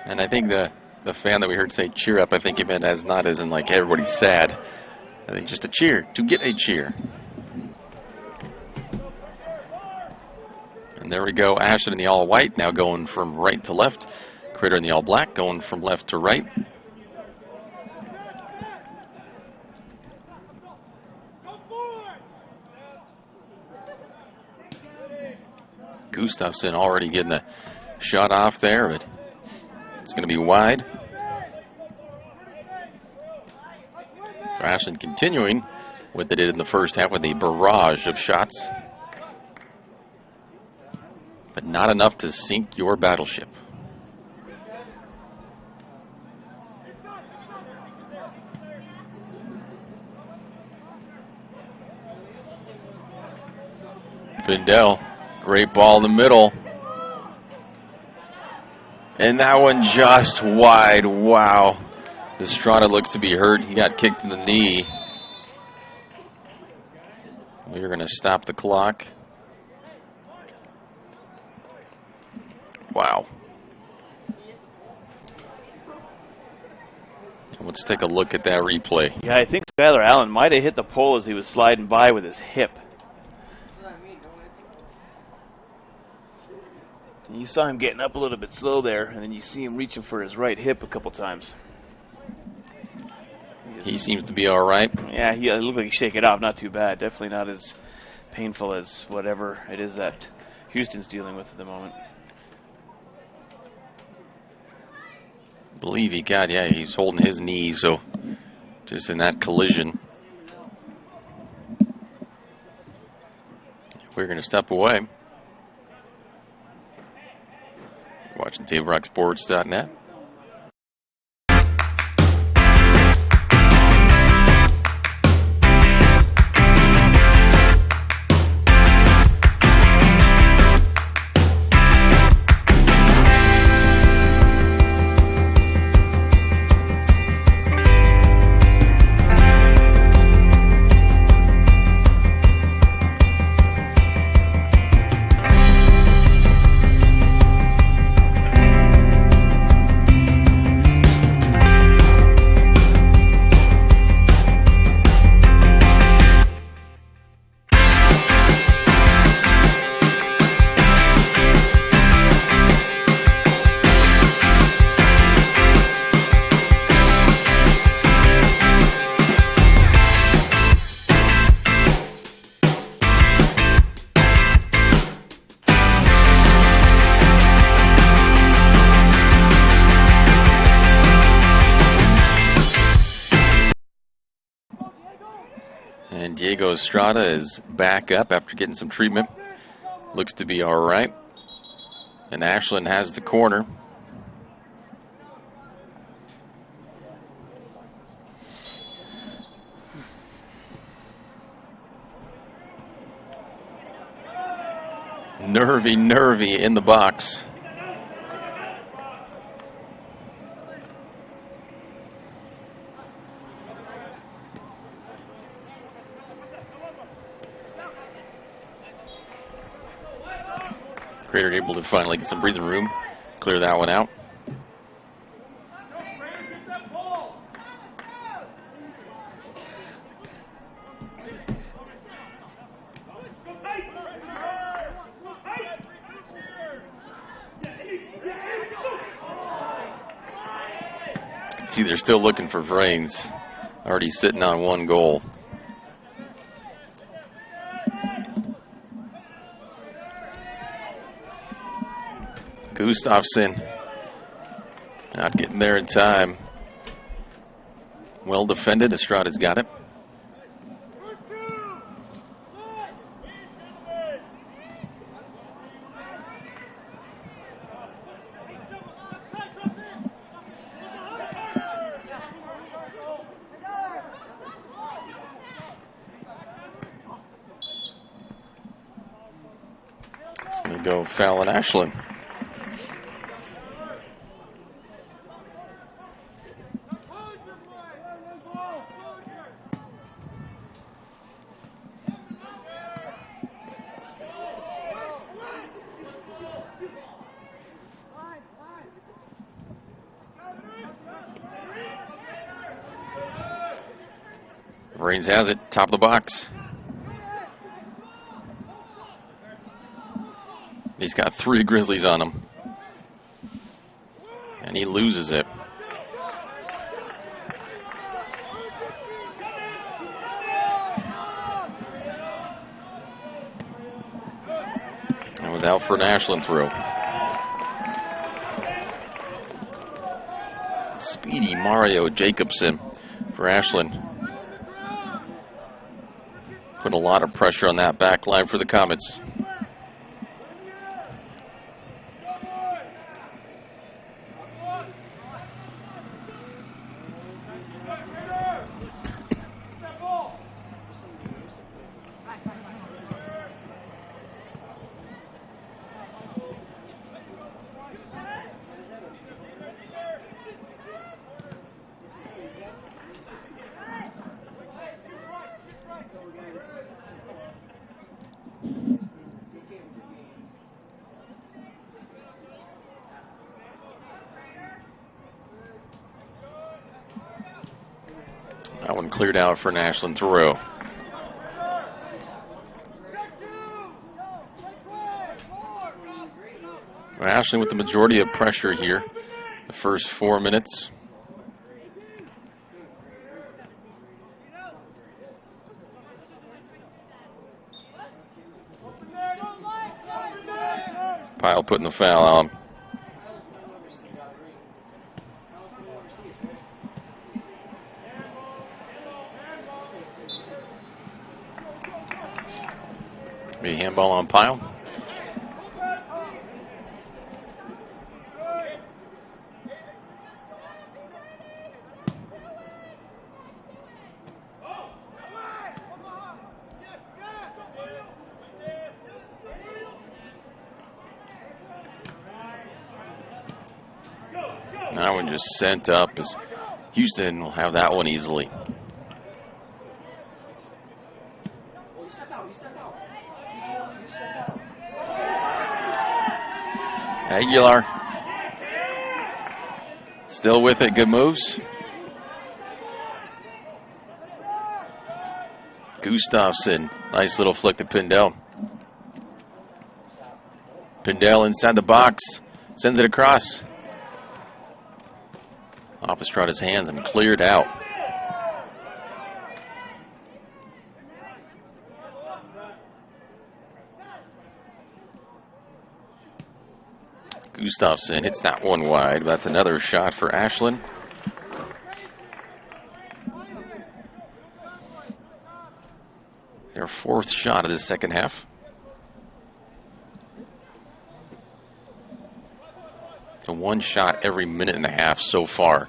And I think the fan that we heard say cheer up, I think he meant as not as in like everybody's sad. I think just a cheer, to get a cheer. And there we go, Ashland in the all white, now going from right to left. Critter in the all black, going from left to right. Gustafson already getting the shot off there, but it's going to be wide. So Ashland continuing what they did in the first half with a barrage of shots. But not enough to sink your battleship. Findell, great ball in the middle. And that one just wide. Wow. Estrada looks to be hurt. He got kicked in the knee. We're going to stop the clock. Wow. Let's take a look at that replay. Yeah, I think Skylar Allen might have hit the pole as he was sliding by with his hip. And you saw him getting up a little bit slow there, and then you see him reaching for his right hip a couple times. He seems to be all right. Yeah, it looked like he shake it off. Not too bad. Definitely not as painful as whatever it is that Houston's dealing with at the moment. I believe he got, yeah, he's holding his knee, so just in that collision. We're going to step away. Watching TableRockSports.net. And Diego Estrada is back up after getting some treatment. Looks to be all right. And Ashland has the corner. Nervy in the box. Crater able to finally get some breathing room, clear that one out. See, they're still looking for Vrains. Already sitting on 1 goal. Gustafsson not getting there in time. Well defended. Estrada's got it. It's going to go foul in Ashland. Vrains has it, top of the box. He's got 3 Grizzlies on him. And he loses it. That was out for an Ashland throw. Speedy Mario Jacobson for Ashland. Put a lot of pressure on that back line for the Comets. That one cleared out for an Ashland throw. Ashland with the majority of pressure here. The first 4 minutes. Pyle putting the foul on him. A handball on Pyle. That one just sent up as Houston will have that one easily. Aguilar still with it. Good moves. Gustafsson. Nice little flick to Pindell. Pindell inside the box. Sends it across. Off Estrada's hands and cleared out. Gustafsson hits that one wide. That's another shot for Ashland. Their 4th shot of the second half. So 1 shot every minute and a half so far.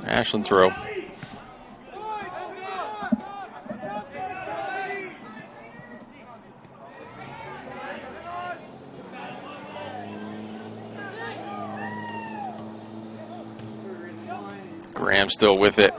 Ashland throw. Graham still with it.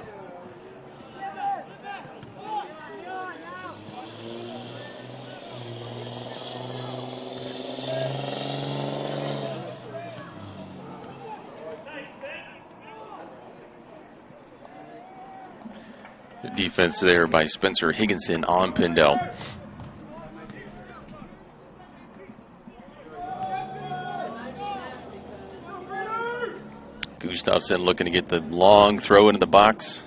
The defense there by Spencer Higginson on Pindell. Gustafson looking to get the long throw into the box.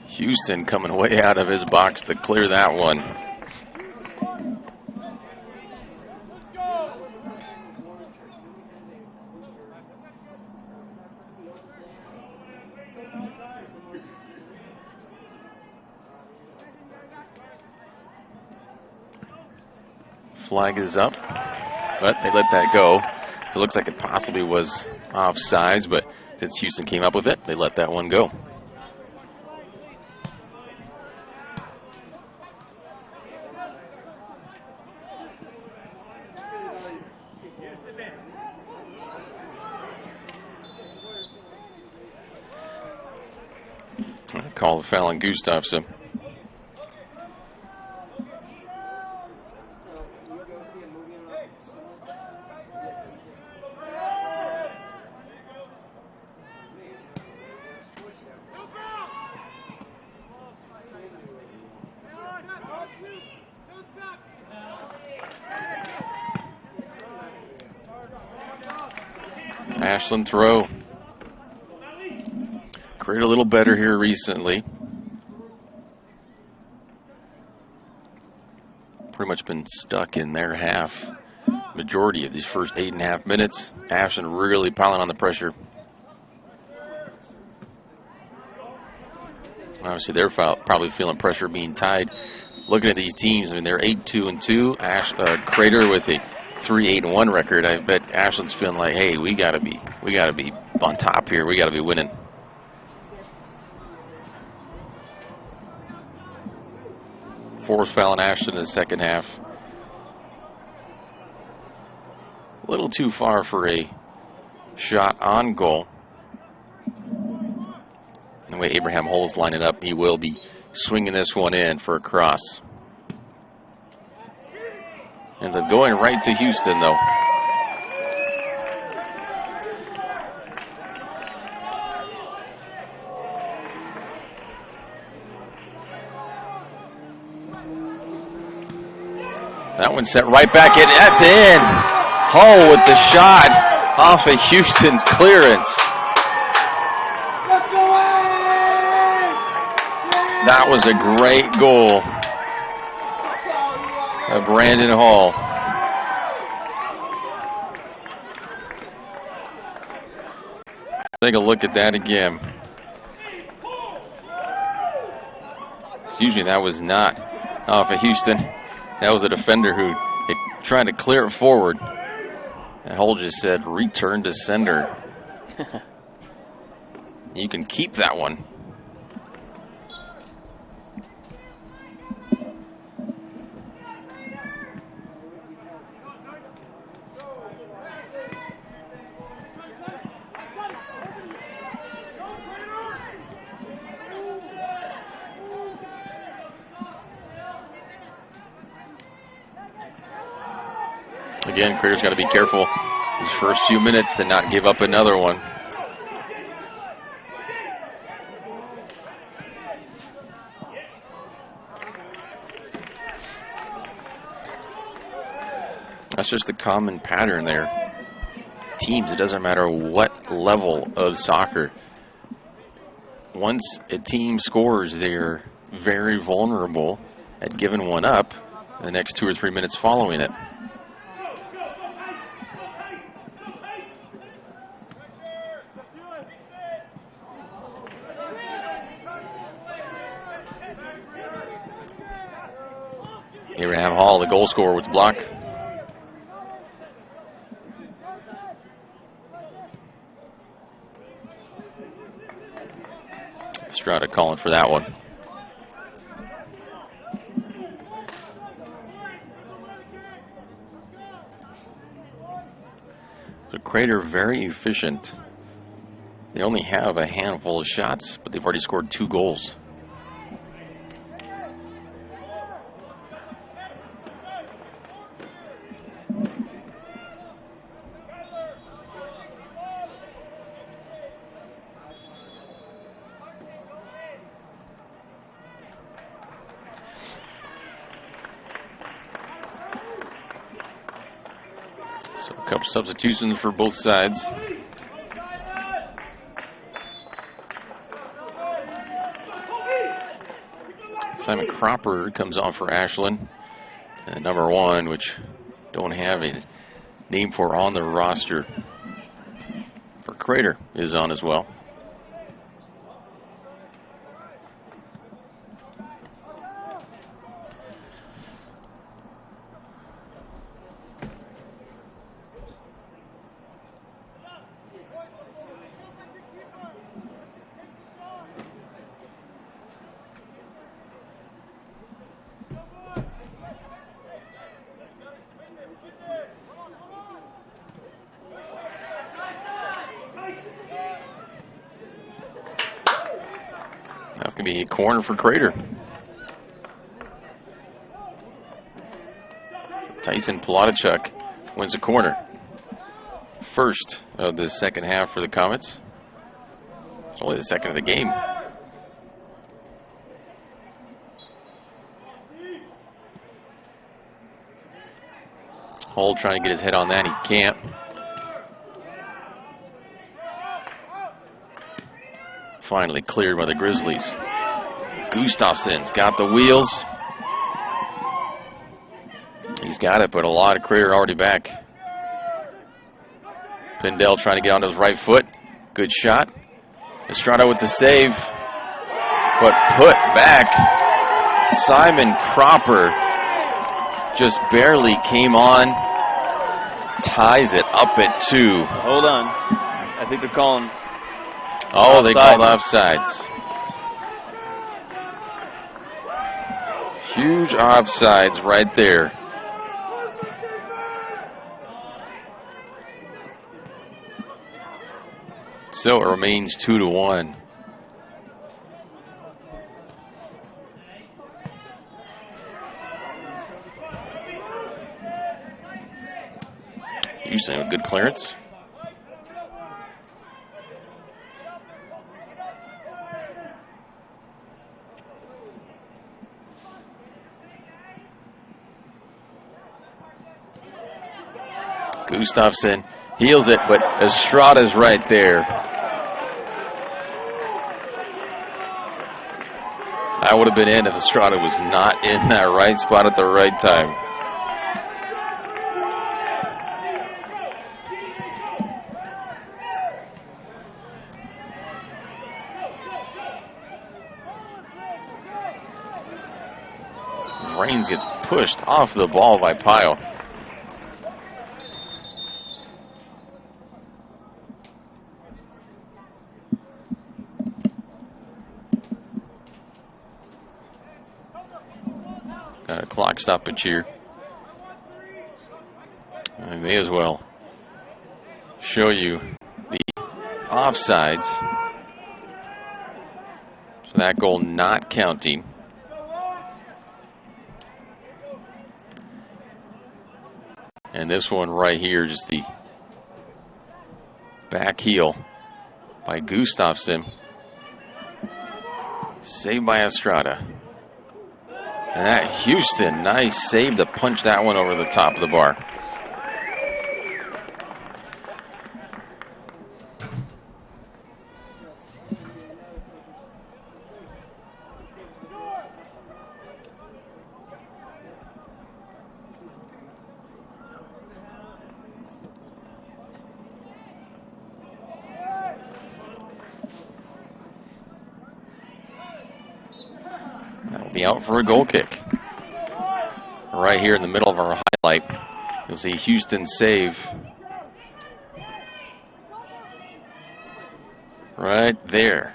Houston coming way out of his box to clear that one. Flag is up, but they let that go. It looks like it possibly was offsides, but since Houston came up with it, they let that one go. Call the foul on Gustafson. Ashland throw. Crater a little better here recently. Pretty much been stuck in their half majority of these first 8.5 minutes. Ashland really piling on the pressure. Obviously, they're probably feeling pressure being tied. Looking at these teams, I mean, they're 8-2-2. Crater with a 3-8-1 record. I bet Ashland's feeling like, hey, we gotta be on top here. We gotta be winning. Fourth foul on Ashland in the second half. A little too far for a shot on goal. And the way Abraham Hull's lining up, he will be swinging this one in for a cross. Ends up going right to Houston, though. That one set right back in. That's in. Hull with the shot off of Houston's clearance. That was a great goal by Brandon Hull. Take a look at that again. Excuse me, that was not off of Houston. That was a defender who tried to clear it forward. And Hull just said, return to sender. You can keep that one. Again, Crater's got to be careful his first few minutes to not give up another one. That's just the common pattern there. Teams, it doesn't matter what level of soccer. Once a team scores, they're very vulnerable at giving one up the next 2 or 3 minutes following it. Abraham Hall, the goal scorer, with block. Estrada calling for that one. So Crater very efficient. They only have a handful of shots, but they've already scored 2 goals. So a couple substitutions for both sides. Simon Cropper comes on for Ashland. And number 1, which don't have a name for on the roster for Crater, is on as well. That's going to be a corner for Crater. So Tyson Plotachuk wins a corner. First of the second half for the Comets. It's only the second of the game. Hull trying to get his head on that. He can't. Finally cleared by the Grizzlies. Gustafson's got the wheels. He's got it, but a lot of Crater already back. Pindell trying to get onto his right foot. Good shot. Estrada with the save. But put back. Simon Cropper just barely came on. Ties it up at 2. Hold on. I think they're calling. Oh, they called offsides. Huge offsides right there. So it remains 2-1. Houston with good clearance. Gustafson heals it, but Estrada's right there. That would have been in if Estrada was not in that right spot at the right time. Vrains gets pushed off the ball by Pyle. Got a clock stoppage here. I may as well show you the offsides. So that goal not counting. And this one right here, just the back heel by Gustafson. Saved by Estrada. And that Houston, nice save to punch that one over the top of the bar. Be out for a goal kick. Right here in the middle of our highlight, you'll see Houston save. Right there.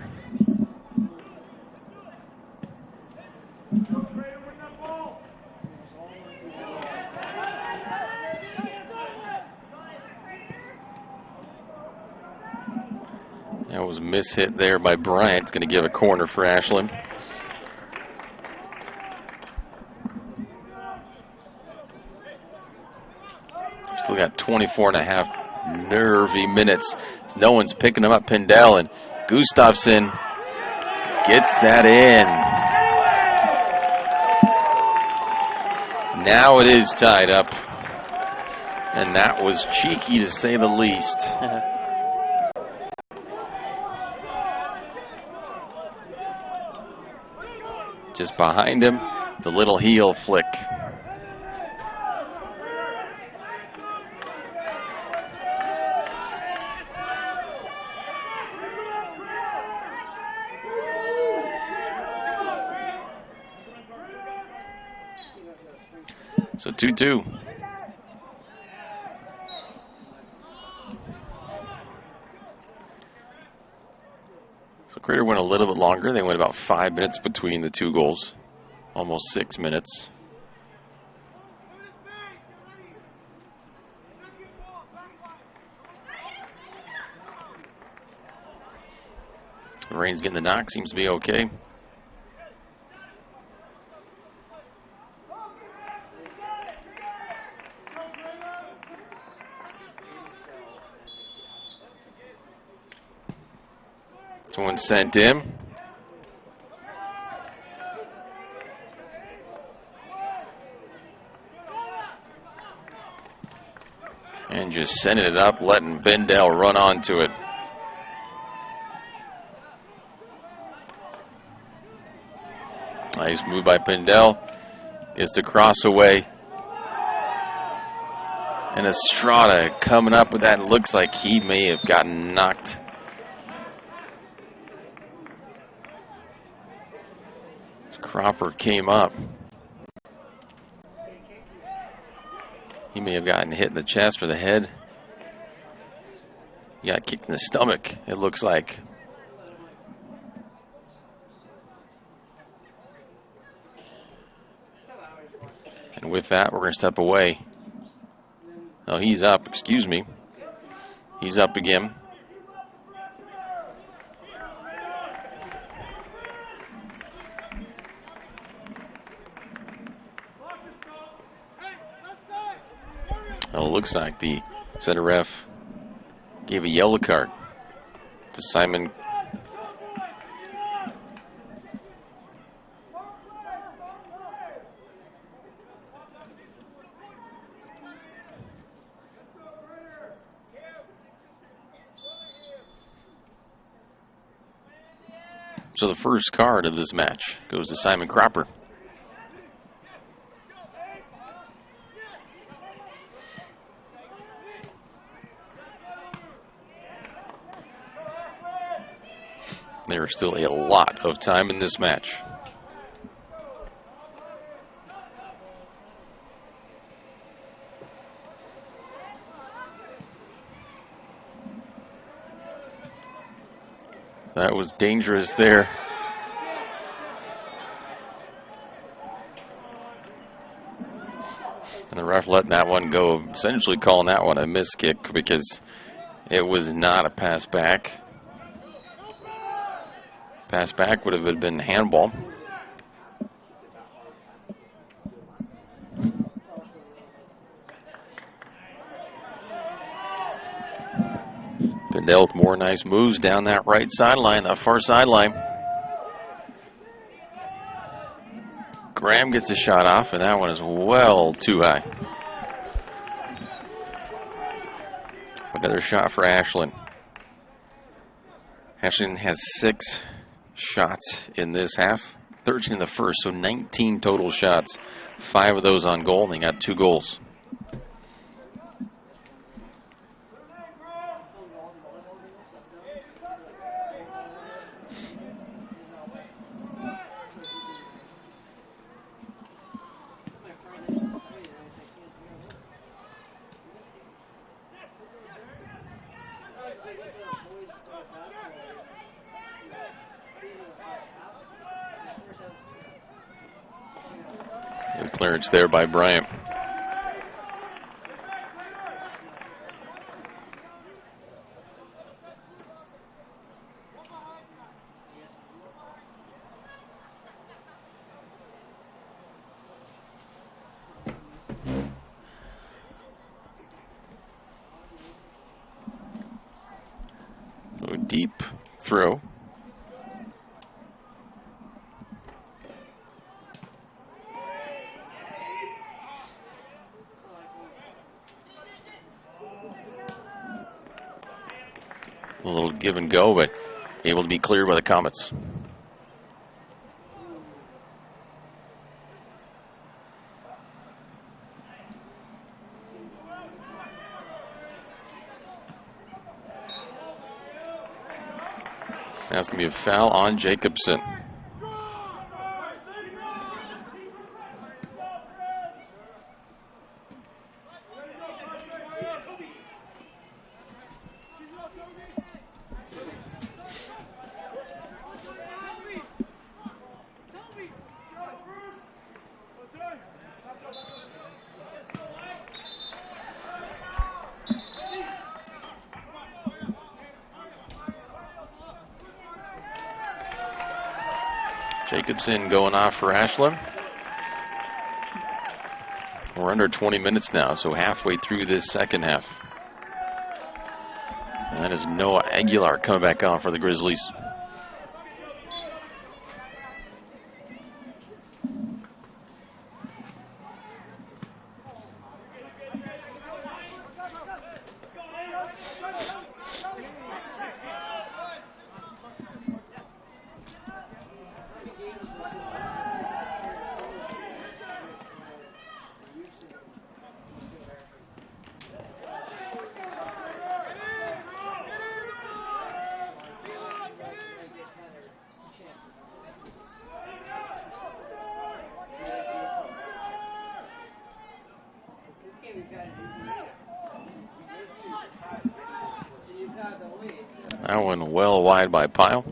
That was a miss hit there by Bryant. It's going to give a corner for Ashland. Still got 24 and a half nervy minutes. No one's picking him up. Pindell and Gustafson gets that in. Now it is tied up. And that was cheeky to say the least. Just behind him, the little heel flick. So 2-2. So Crater went a little bit longer. They went about 5 minutes between the two goals. Almost 6 minutes. Rain's getting the knock. Seems to be okay. Someone sent him. And just sending it up, letting Bendel run onto it. Nice move by Bendel. Gets the cross away. And Estrada coming up with that. Looks like he may have gotten knocked. Cropper came up. He may have gotten hit in the chest or the head. He got kicked in the stomach, it looks like. And with that, we're going to step away. Oh, he's up, excuse me. He's up again. Well, it looks like the center ref gave a yellow card to Simon. So the first card of this match goes to Simon Cropper. There is still a lot of time in this match. That was dangerous there. And the ref letting that one go, essentially calling that one a miss kick because it was not a pass back. Pass back would have been handball. Bendel with more nice moves down that right sideline, that far sideline. Graham gets a shot off, and that one is well too high. Another shot for Ashland. Ashland has 6 shots in this half, 13 in the first, so 19 total shots. 5 of those on goal, and they got 2 goals. Good clearance there by Bryant. So a deep throw. A little give and go, but able to be cleared by the Comets. That's going to be a foul on Jacobson. Jacobson going off for Ashland. We're under 20 minutes now, so halfway through this second half. And that is Noah Aguilar coming back on for the Grizzlies. That one well wide by Pyle.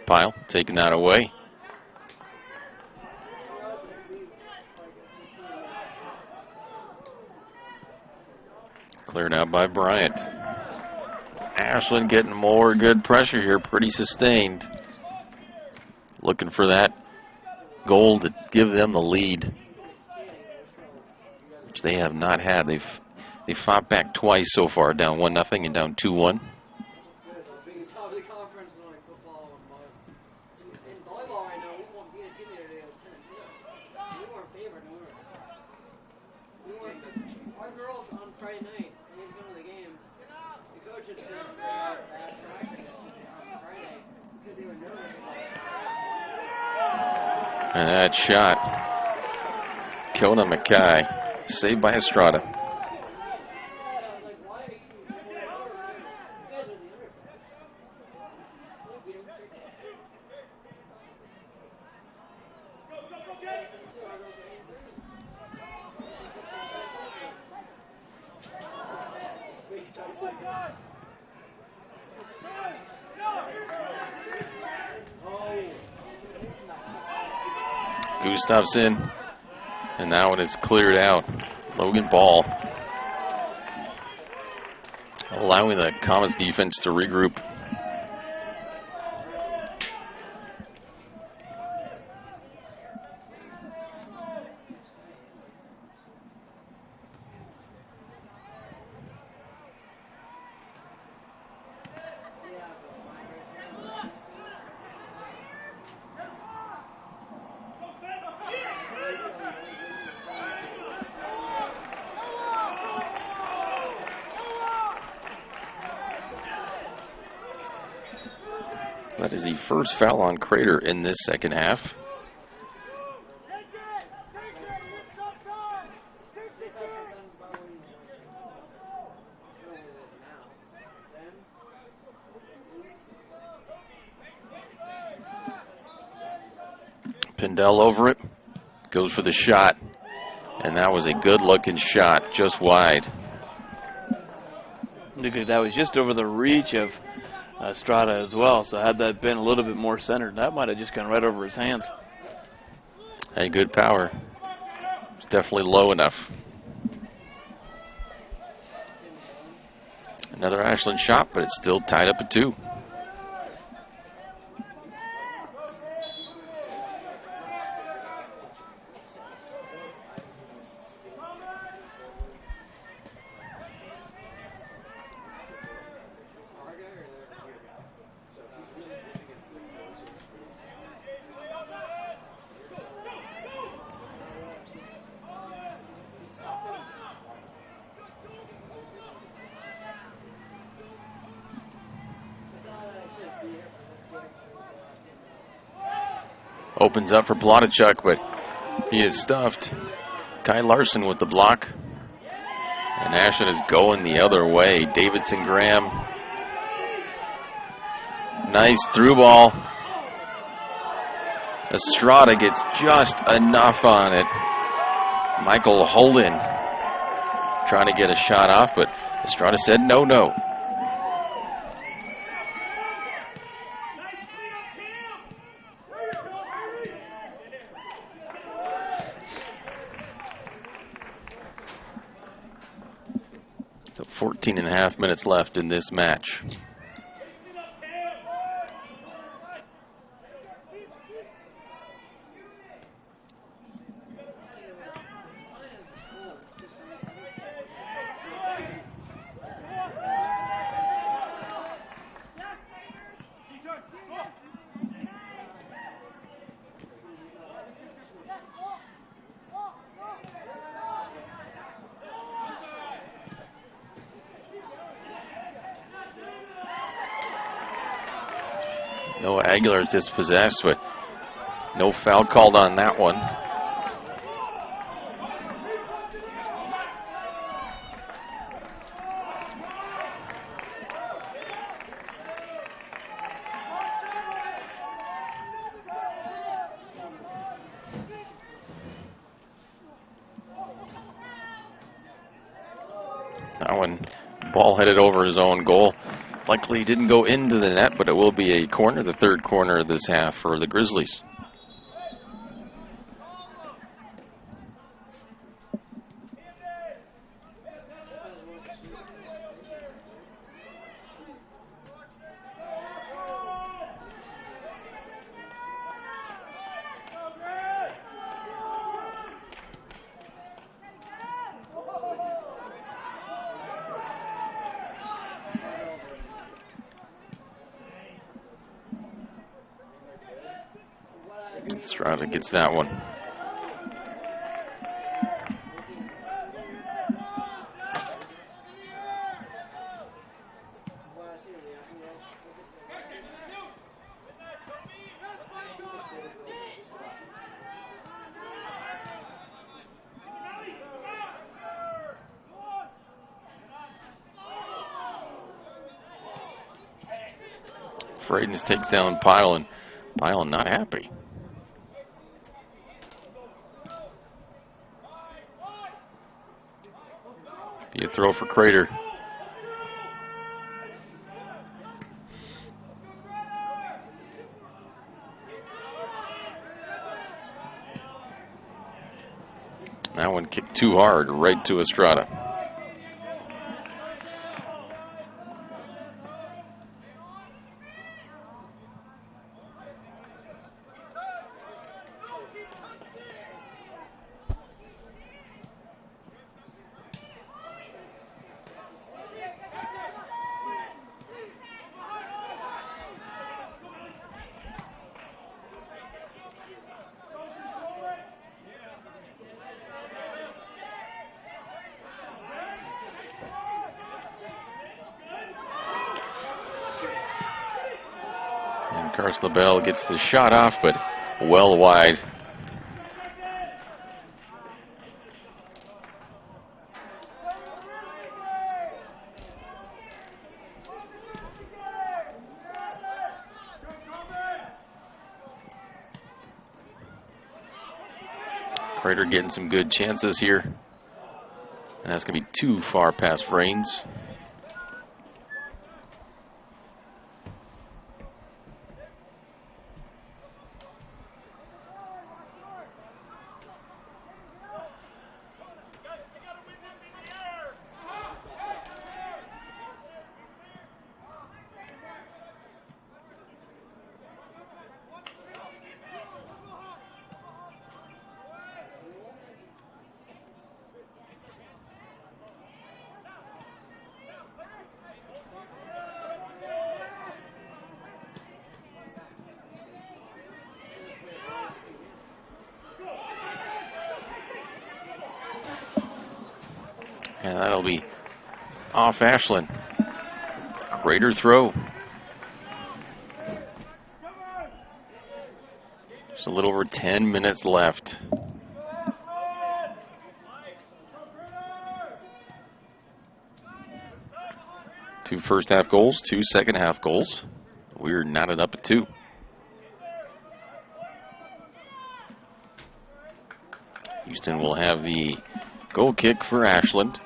Pyle taking that away. Cleared out by Bryant. Ashland getting more good pressure here, pretty sustained. Looking for that goal to give them the lead, which they have not had. They fought back twice so far, down 1-0 and down 2-1. And that shot, Kona Mackay, saved by Estrada. Gustafson, and now it is cleared out. Logan Ball allowing the Comets defense to regroup. That is the first foul on Crater in this second half. Pindell over it, goes for the shot, and that was a good-looking shot, just wide. Look at that, was just over the reach of Estrada as well. So had that been a little bit more centered, that might have just gone right over his hands. Hey, good power. It's definitely low enough. Another Ashland shot, but it's still tied up at 2. Opens up for Blotachuk, but he is stuffed. Kai Larson with the block. And Ashland is going the other way. Davidson Graham. Nice through ball. Estrada gets just enough on it. Michael Holden trying to get a shot off, but Estrada said no. So 14 and a half minutes left in this match. Noah Aguilar is dispossessed, but no foul called on that one. That one, ball headed over his own goal. Likely didn't go into the net, but it will be a corner, the third corner of this half for the Grizzlies. Estrada gets that one. Fradens takes down Pyle, and Pyle not happy. You throw for Crater. That one kicked too hard, right to Estrada. And Carson LaBelle gets the shot off, but well wide. Crater getting some good chances here. And that's going to be too far past Vrains. And that'll be off Ashland. Crater throw. Just a little over 10 minutes left. Two first half goals, 2 second half goals. We're knotted up at 2. Houston will have the goal kick for Ashland.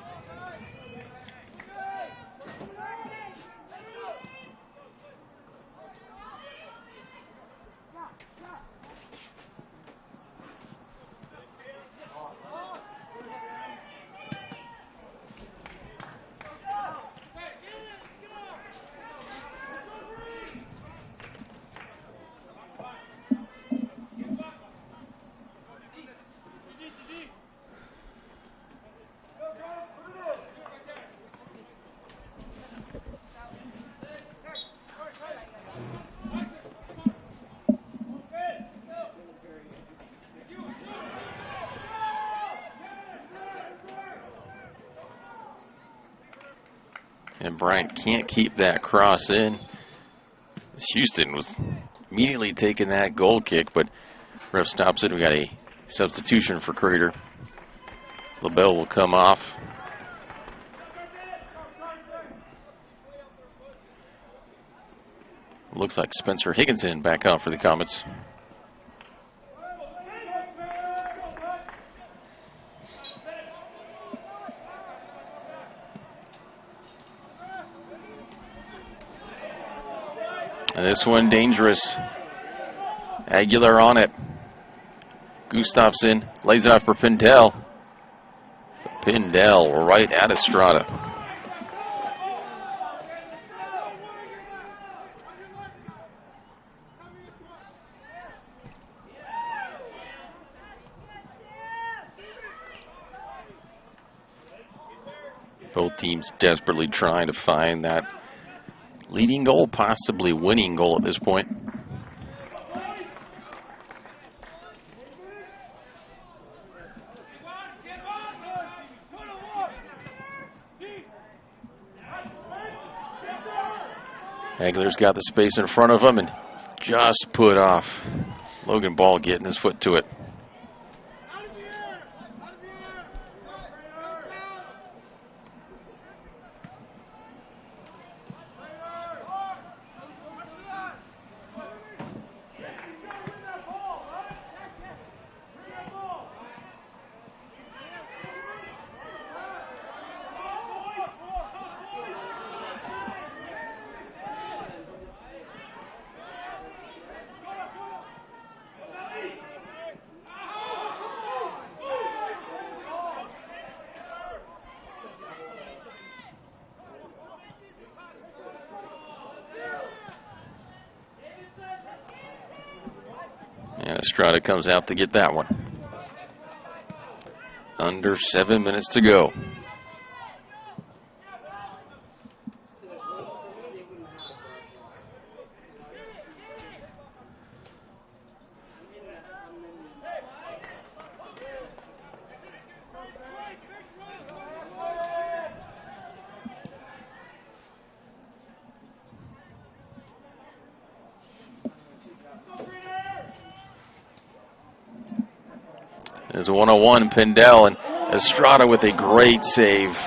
And Bryant can't keep that cross in. Houston was immediately taking that goal kick, but ref stops it. We got a substitution for Crater. LaBelle will come off. Looks like Spencer Higginson back on for the Comets. And this one dangerous. Aguilar on it. Gustafson lays it off for Pindell. Pindell right at Estrada. Both teams desperately trying to find that leading goal, possibly winning goal at this point. Aguilar's got the space in front of him and just put off. Logan Ball getting his foot to it. And Estrada comes out to get that one. Under 7 minutes to go. There's a one-on-one, Pindell, and Estrada with a great save.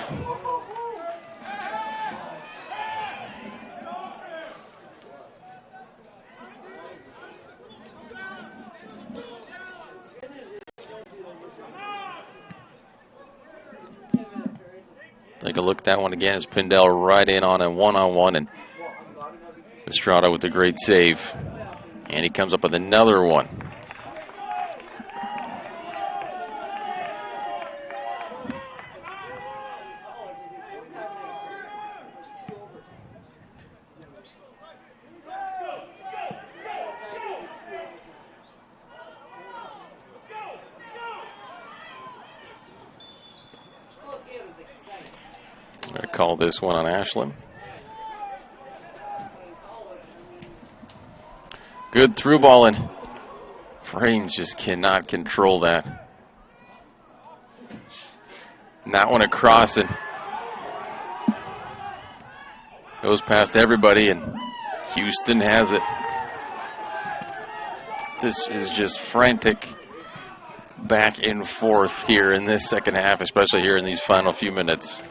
Take a look at that one again as Pindell right in on a one-on-one, and Estrada with a great save. And he comes up with another one. Going to call this one on Ashland. Good through ball, and Frains just cannot control that. That one across and goes past everybody, and Houston has it. This is just frantic back and forth here in this second half, especially here in these final few minutes.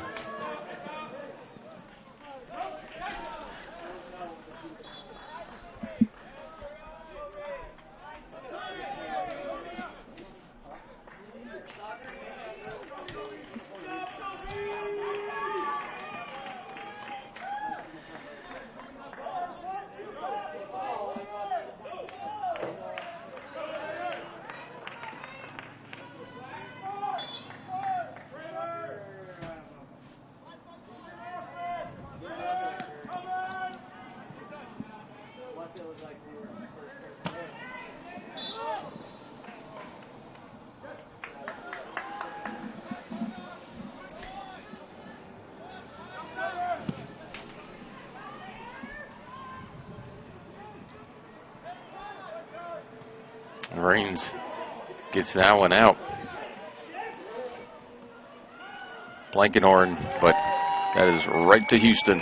Reigns gets that one out. Blankenhorn, but that is right to Houston.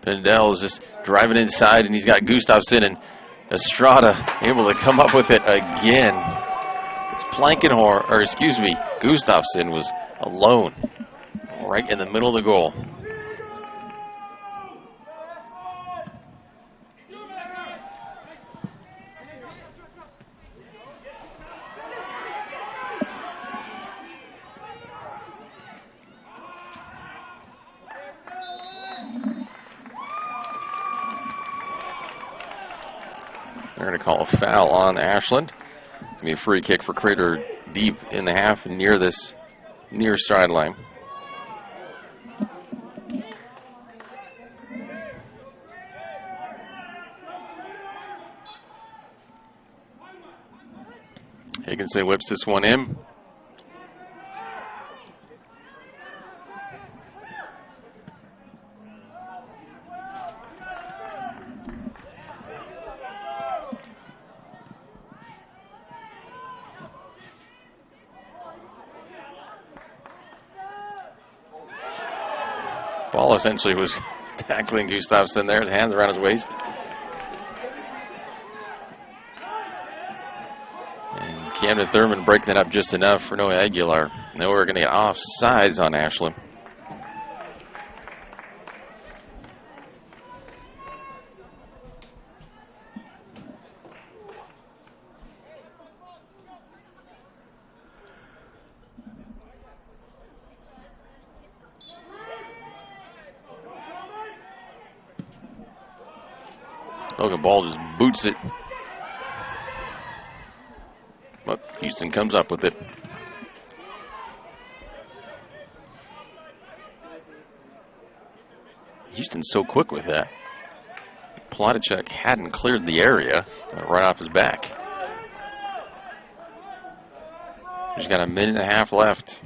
Pindell is just driving inside, and he's got Gustafsson and Estrada able to come up with it again. It's Blankenhorn, or excuse me, Gustafsson was alone right in the middle of the goal. They're going to call a foul on Ashland. It's going to be a free kick for Crater deep in the half near this near sideline. Higginson whips this one in. Ball essentially was tackling Gustafsson there, his hands around his waist. And Camden Thurman breaking it up just enough for Noah Aguilar. Now we're going to get offsides on Ashland. Logan Ball just boots it. But Houston comes up with it. Houston's so quick with that. Plotacek hadn't cleared the area right off his back. He's got a minute and a half left.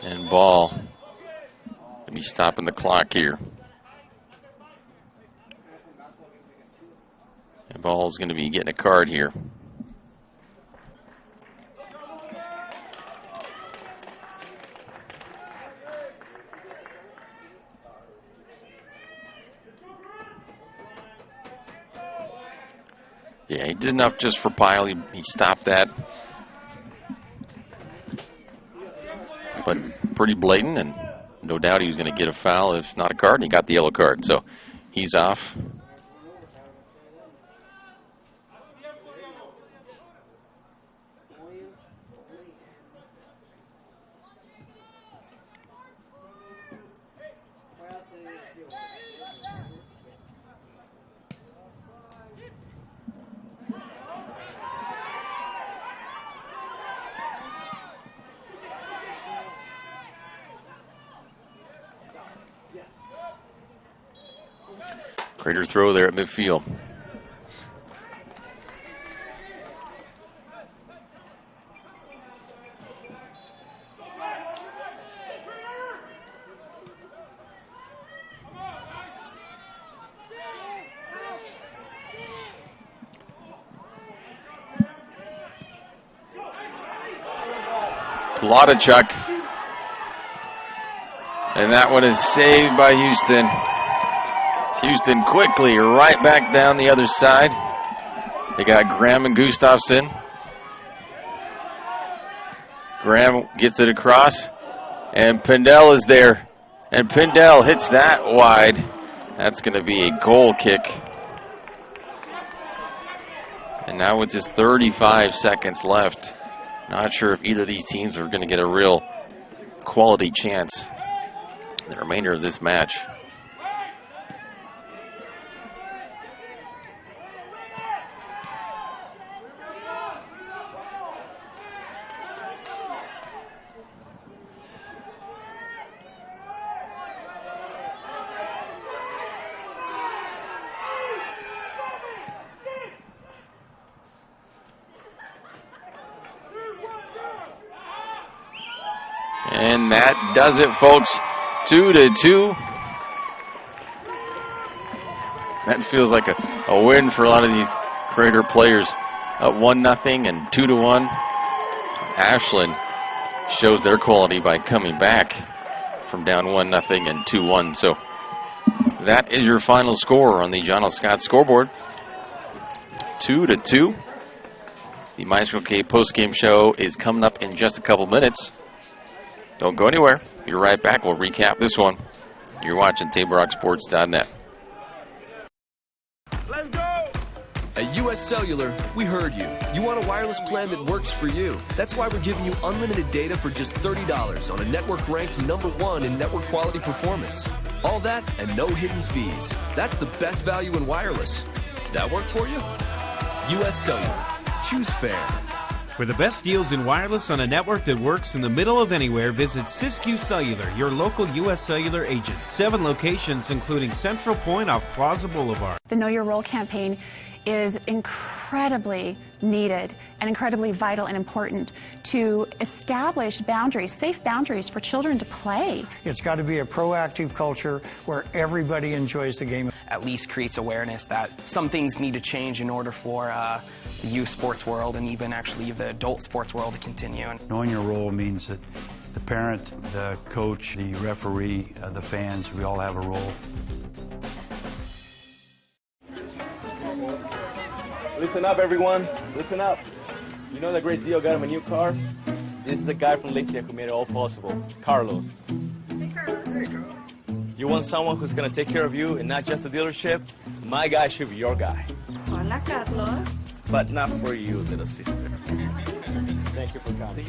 And Ball be stopping the clock here. And Ball's going to be getting a card here. Yeah, he did enough just for Pyle. He stopped that. But pretty blatant, and no doubt he was going to get a foul, if not a card, and he got the yellow card. So he's off. Crater throw there at midfield. Plotachuk. And that one is saved by Houston. Houston quickly right back down the other side. They got Graham and Gustafson. Graham gets it across. And Pindell is there. And Pindell hits that wide. That's going to be a goal kick. And now with just 35 seconds left, not sure if either of these teams are going to get a real quality chance in the remainder of this match. And that does it, folks. 2-2. That feels like a win for a lot of these Crater players. Up 1-0 and 2-1. Ashland shows their quality by coming back from down 1-0 and 2-1. So that is your final score on the John L. Scott scoreboard. 2-2. The MyCircle K postgame show is coming up in just a couple minutes. Don't go anywhere. Be right back. We'll recap this one. You're watching TableRockSports.net. Let's go! At US Cellular, we heard you. You want a wireless plan that works for you. That's why we're giving you unlimited data for just $30 on a network ranked #1 in network quality performance. All that and no hidden fees. That's the best value in wireless. That work for you? US Cellular. Choose fair. For the best deals in wireless on a network that works in the middle of anywhere, visit Siskiyou Cellular, your local U.S. Cellular agent. 7 locations, including Central Point off Plaza Boulevard. The Know Your Role campaign is incredibly needed and incredibly vital and important to establish boundaries, safe boundaries for children to play. It's got to be a proactive culture where everybody enjoys the game. At least creates awareness that some things need to change in order for the youth sports world and even actually the adult sports world to continue. Knowing your role means that the parent, the coach, the referee, the fans, we all have a role. Listen up, everyone. Listen up. You know that great deal got him a new car? This is the guy from Lithia who made it all possible, Carlos. Hey, Carlos. Hey, Carlos. You want someone who's going to take care of you and not just the dealership? My guy should be your guy. Hola, Carlos. But not for you, little sister. Thank you for coming.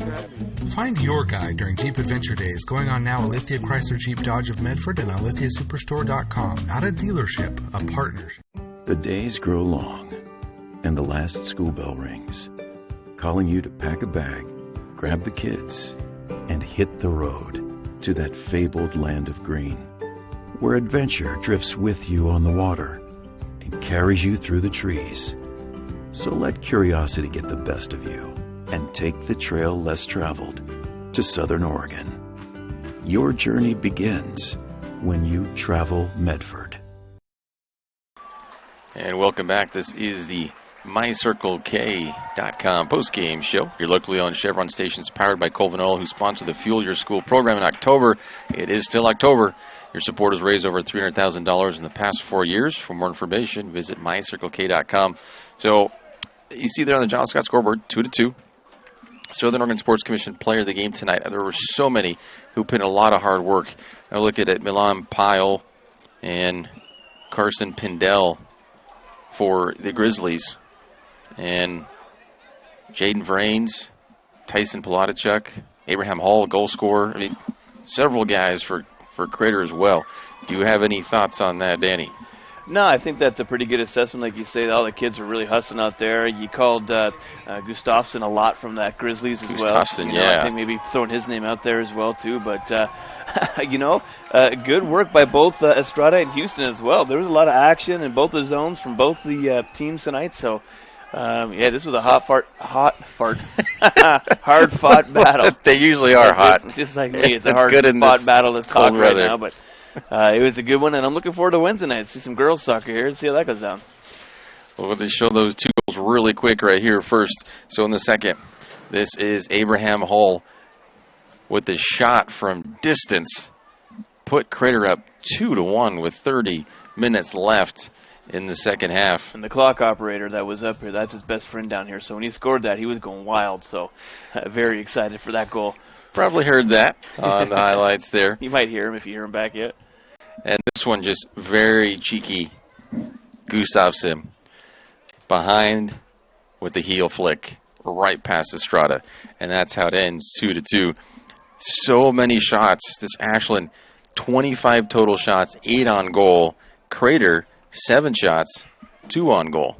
Find your guy during Jeep Adventure Days going on now at Lithia Chrysler Jeep Dodge of Medford and on lithiasuperstore.com. Not a dealership, a partnership. The days grow long, and the last school bell rings, calling you to pack a bag, grab the kids, and hit the road to that fabled land of green, where adventure drifts with you on the water and carries you through the trees. So let curiosity get the best of you and take the trail less traveled to Southern Oregon. Your journey begins when you travel Medford. And welcome back. This is the MyCircleK.com postgame show. Your locally owned Chevron stations powered by Colvin Oil, who sponsor the Fuel Your School program in October. It is still October. Your support has raised over $300,000 in the past 4 years. For more information, visit MyCircleK.com. So you see there on the John Scott scoreboard, 2-2. Southern Oregon Sports Commission player of the game tonight. There were so many who put in a lot of hard work. I look at it, Milan Pyle and Carson Pindell for the Grizzlies, and Jaden Vrains, Tyson Plotachuk, Abraham Hall, goal scorer. I mean, several guys for Crater as well. Do you have any thoughts on that, Danny? No, I think that's a pretty good assessment. Like you say, all the kids are really hustling out there. You called Gustafson a lot from that Grizzlies as Gustafson, well. yeah. I think maybe throwing his name out there as well, too. But, good work by both Estrada and Houston as well. There was a lot of action in both the zones from both the teams tonight. So, this was a hard-fought battle. They usually are hot. Just like me, it's a hard-fought battle to talk right now. But it was a good one, and I'm looking forward to Wednesday night. See some girls soccer here and see how that goes down. Well, we'll just show those two goals really quick right here first. So in the second, this is Abraham Hall with the shot from distance. Put Crater up 2-1 with 30 minutes left in the second half. And the clock operator that was up here, that's his best friend down here. So when he scored that, he was going wild. So very excited for that goal. Probably heard that on the highlights there. You might hear him if you hear him back yet. And this one just very cheeky. Gustafsson behind with the heel flick right past Estrada. And that's how it ends, 2-2. So many shots. This Ashland, 25 total shots, 8 on goal. Crater, 7 shots, 2 on goal.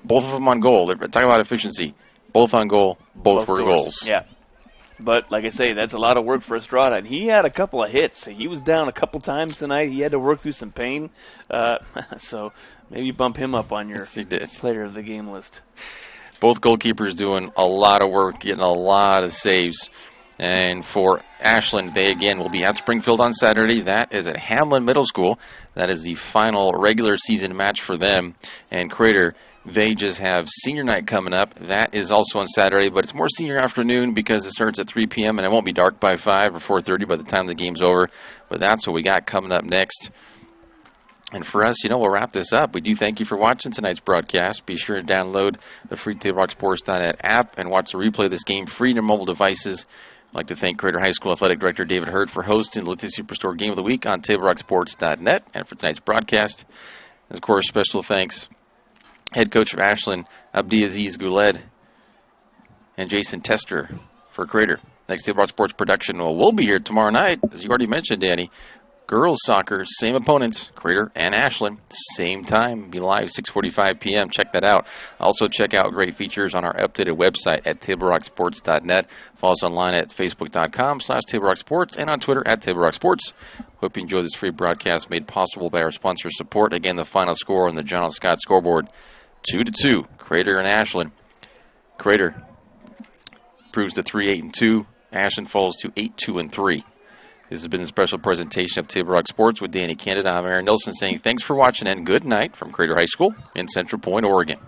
Both of them on goal. Talk about efficiency. Both on goal, both were goals. Yeah. But, like I say, that's a lot of work for Estrada. And he had a couple of hits. He was down a couple times tonight. He had to work through some pain. So maybe bump him up on your player of the game list. Both goalkeepers doing a lot of work, getting a lot of saves. And for Ashland, they again will be at Springfield on Saturday. That is at Hamlin Middle School. That is the final regular season match for them. And Crater, they just have senior night coming up. That is also on Saturday, but it's more senior afternoon because it starts at 3 p.m. and it won't be dark by 5 or 4:30 by the time the game's over. But that's what we got coming up next. And for us, we'll wrap this up. We do thank you for watching tonight's broadcast. Be sure to download the free TableRockSports.net app and watch the replay of this game free on your mobile devices. I'd like to thank Crater High School Athletic Director David Hurd for hosting the Lithia Superstore Game of the Week on TableRockSports.net and for tonight's broadcast. And, of course, special thanks head coach of Ashland, Abdiaziz Guled, and Jason Tester for Crater. Next Table Rock Sports production will be here tomorrow night, as you already mentioned, Danny. Girls soccer, same opponents, Crater and Ashland, same time. Be live 6:45 p.m. Check that out. Also, check out great features on our updated website at TableRockSports.net. Follow us online at Facebook.com/TableRockSports and on Twitter at TableRockSports. Hope you enjoyed this free broadcast made possible by our sponsor support. Again, the final score on the John L. Scott scoreboard, 2-2, Crater and Ashland. Crater proves to 3-8-2. Ashland falls to 8-2-3. This has been a special presentation of Table Rock Sports with Danny Canada. I'm Aaron Nilsson saying thanks for watching and good night from Crater High School in Central Point, Oregon.